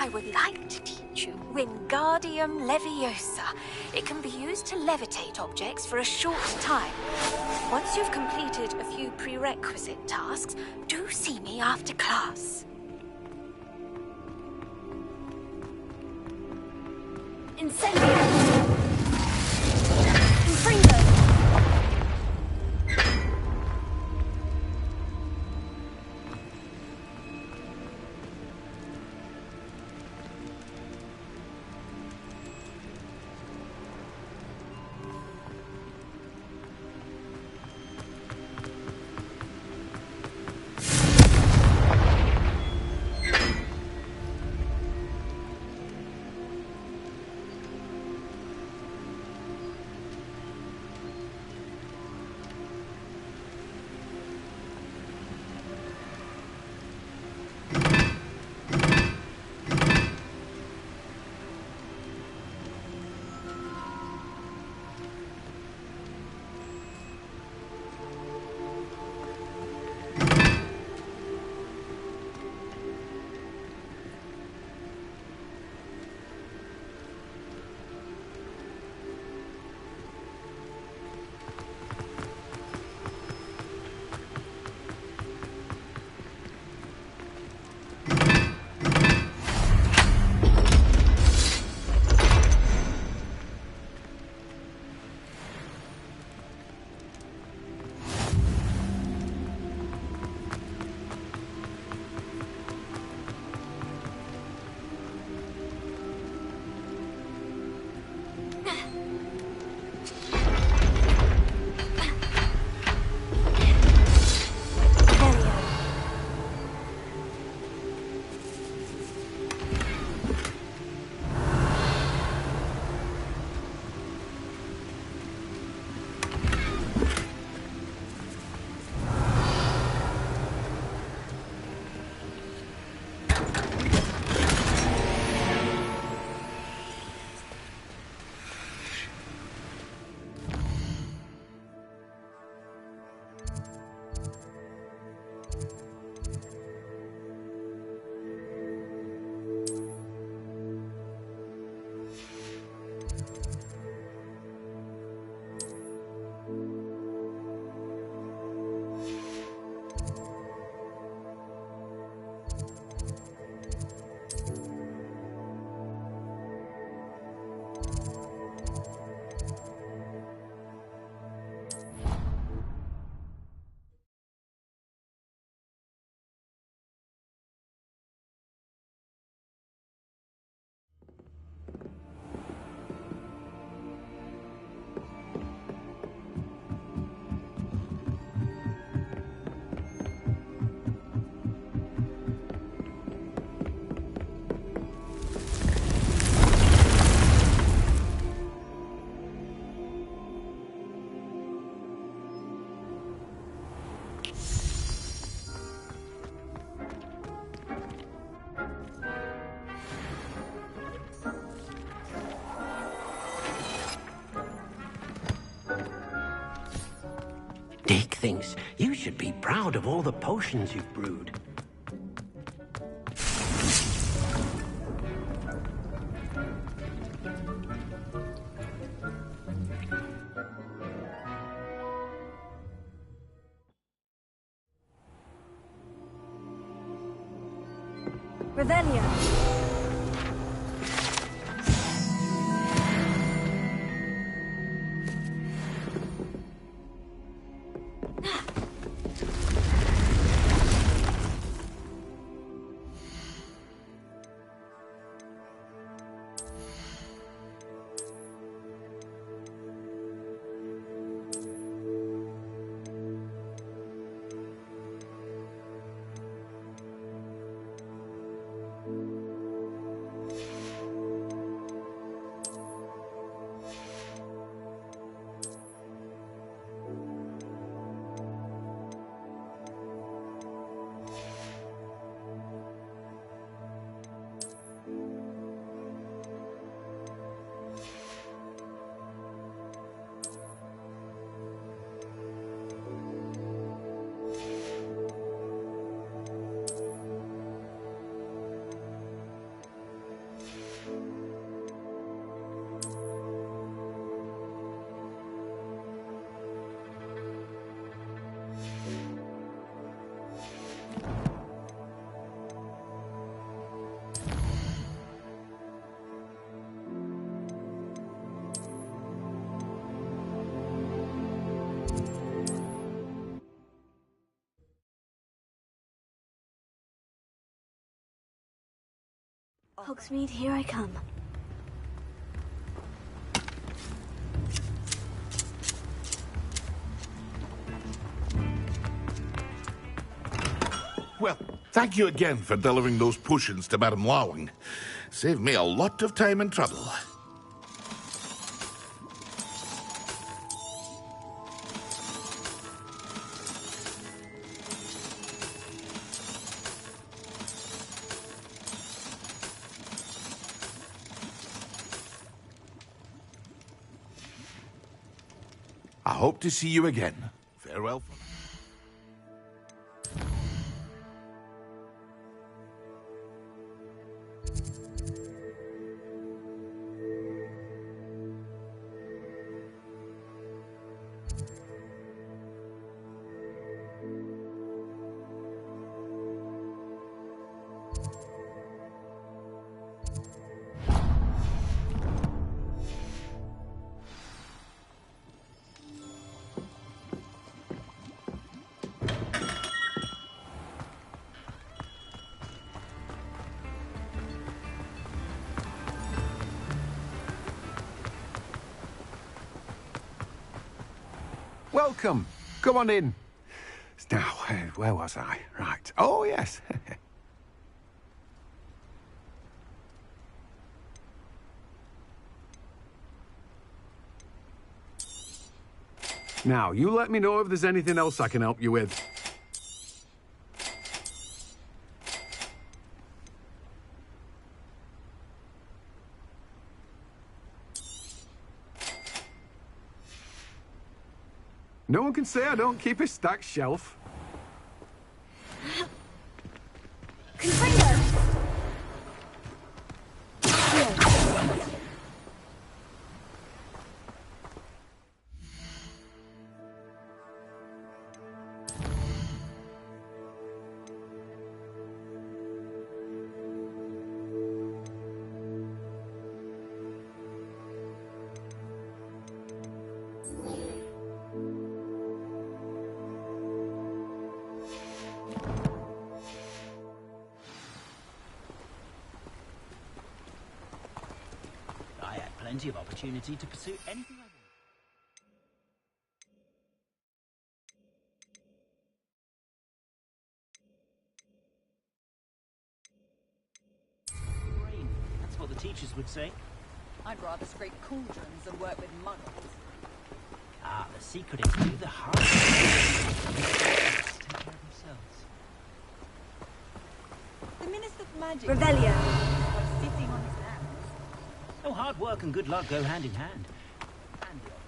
I would like to teach you Wingardium Leviosa. It can be used to levitate objects for a short time. Once you've completed a few prerequisite tasks, do see me after class. Incendio! thinks you should be proud of all the potions you've brewed. Revelio. Hogsmeade, here I come. Well, thank you again for delivering those potions to Madame Lawing. Saved me a lot of time and trouble. I hope to see you again. Farewell for now. Welcome. Come on in. Now, where was I? Right. Oh, yes. Now, you let me know if there's anything else I can help you with. No one can say I don't keep a stacked shelf. Plenty of opportunity to pursue anything I want. Brain. That's what the teachers would say. I'd rather scrape cauldrons than work with muggles. Ah, the secret is do the hard work. Take care of themselves. The Minister of Magic. Revelio. Sitting on his hands. Oh, hard work and good luck go hand in hand. And the odd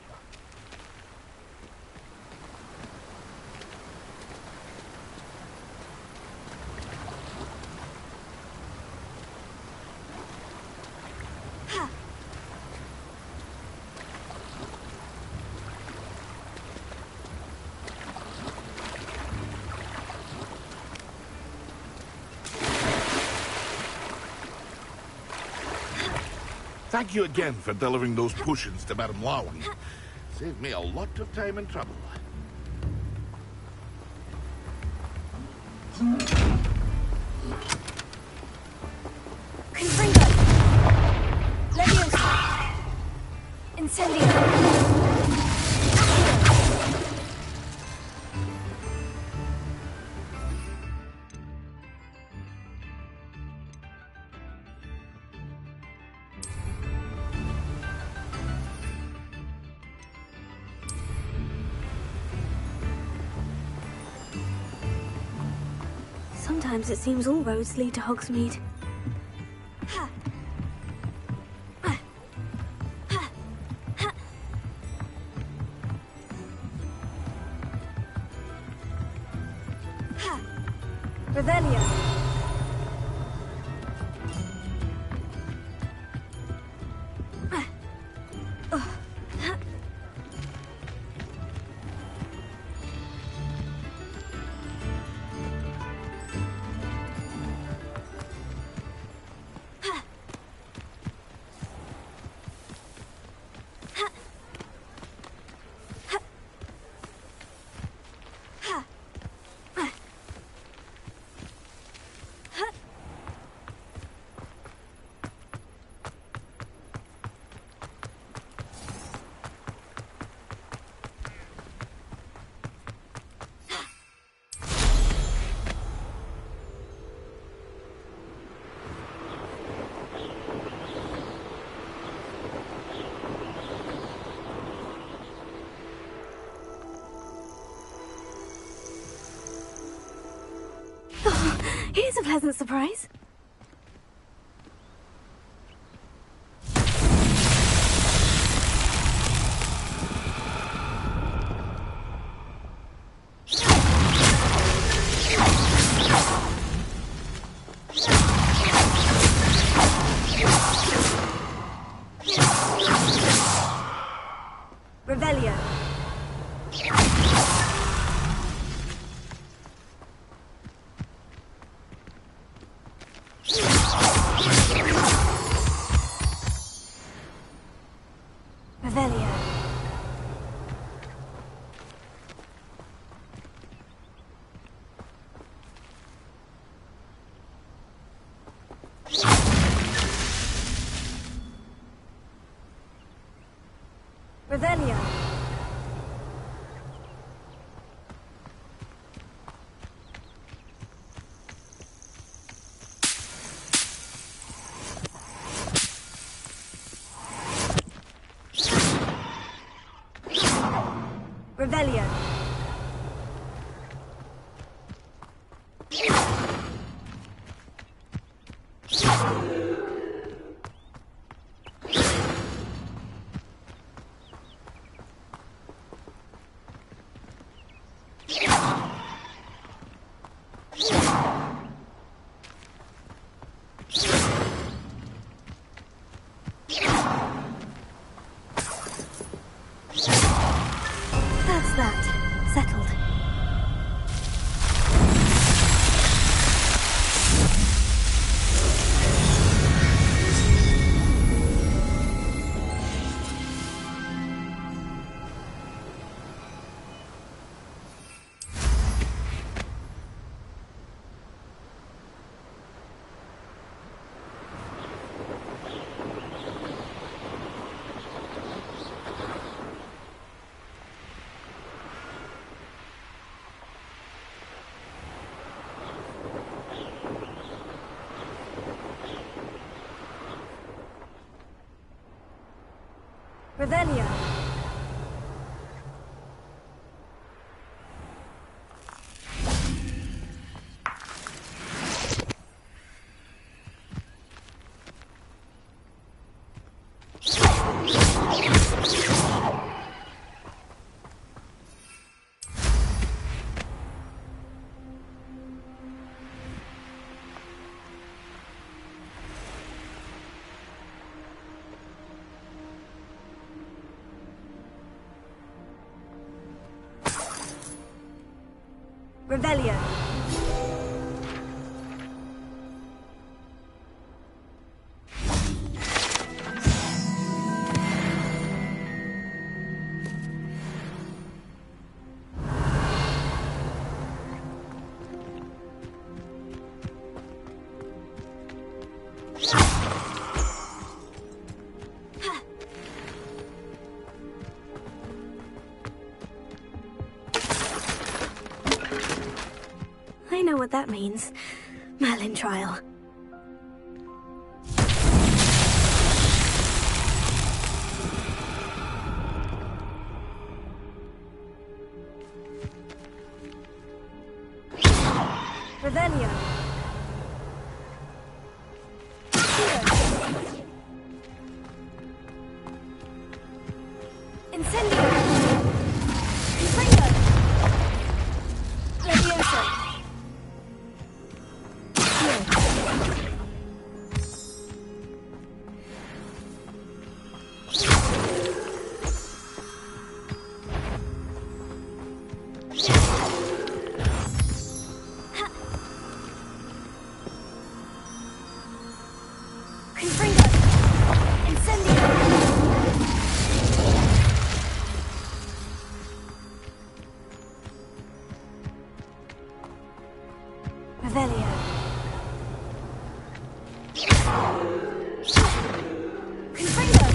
Thank you again for delivering those potions to Madame Lawing. Saved me a lot of time and trouble. Confringo! Leviosa! Incendio! Sometimes it seems all roads lead to Hogsmeade. Revelio. Here's a pleasant surprise. Revelio. Revelio. Revelio. Revelio. That's that. Settled. Revelio. Revelio. I know what that means. Merlin trial. Revelio. Incendio. Confringo. Levioso. Confringo. Incendio. Revelio. Confringo.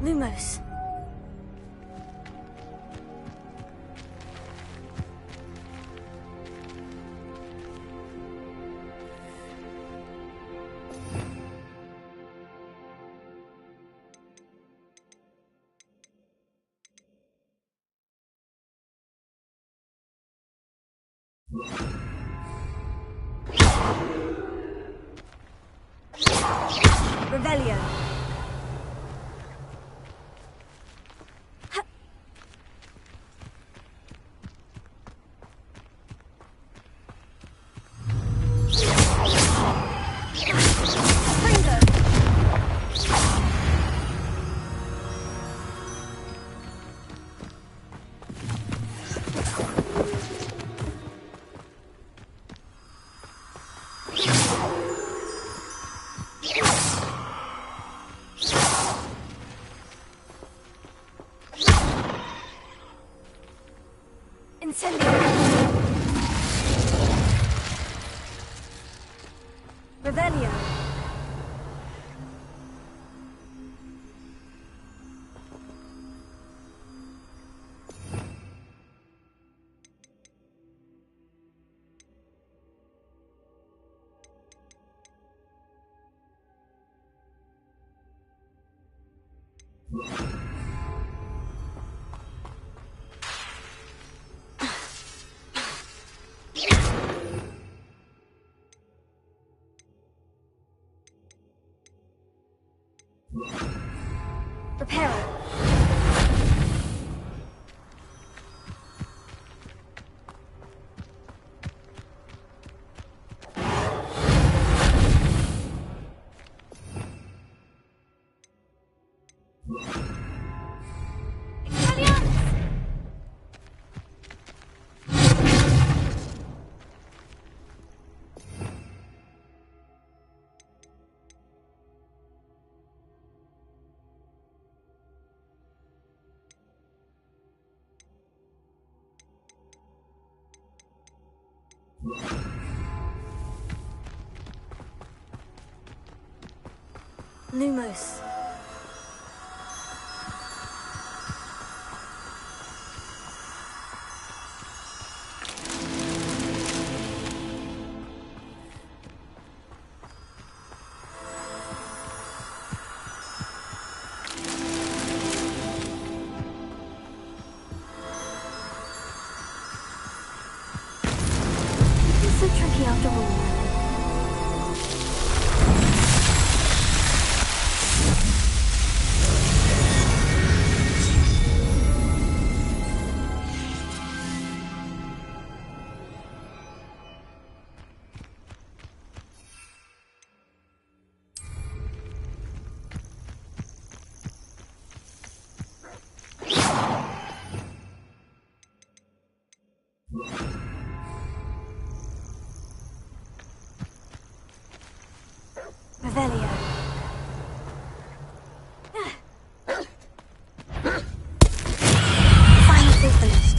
Lumos. Revelio. Incendio. Revelio. Reparo. Lumos. It's so tricky after all. Revelio. Finally finished.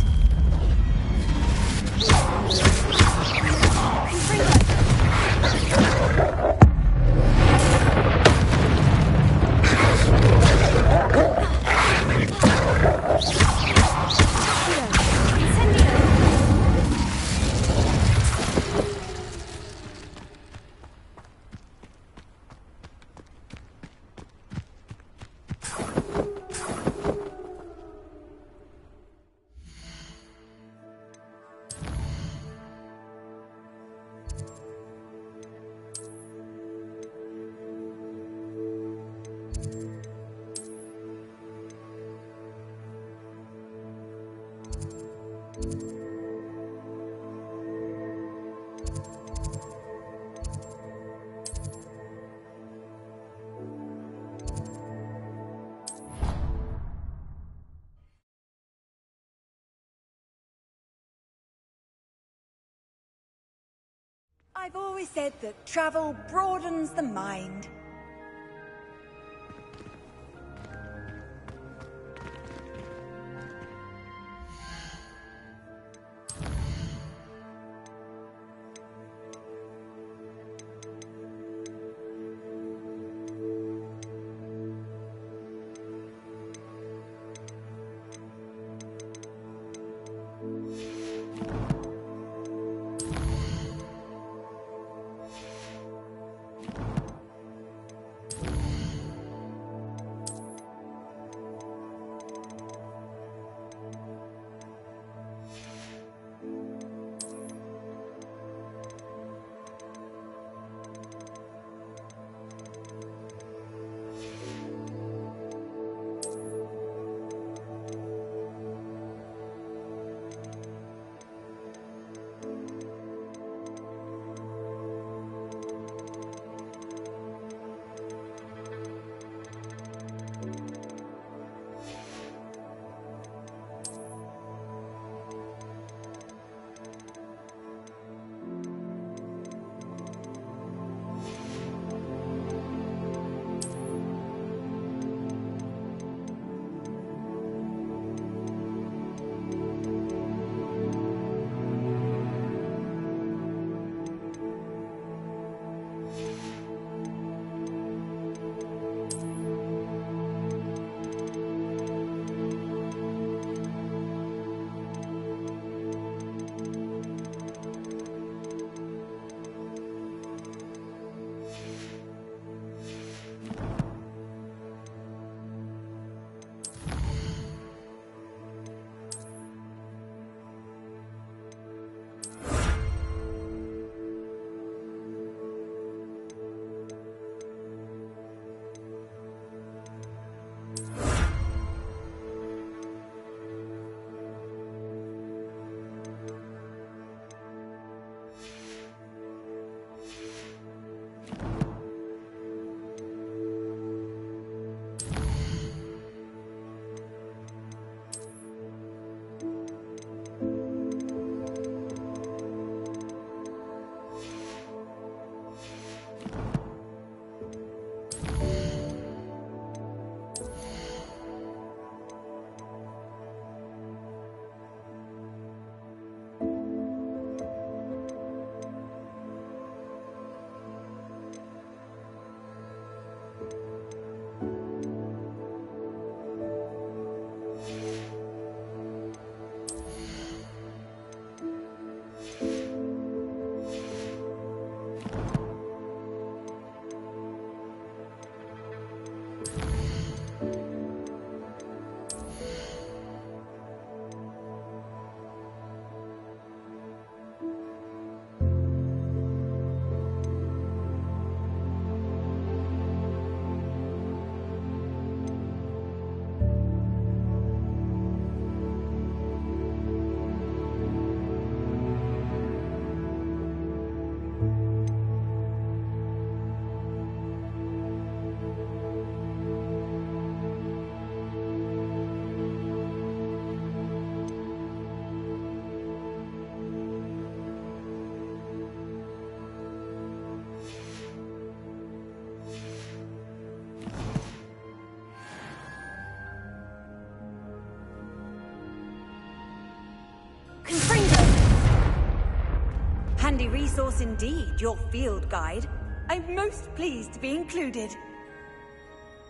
I've always said that travel broadens the mind. Handy resource indeed, your field guide. I'm most pleased to be included.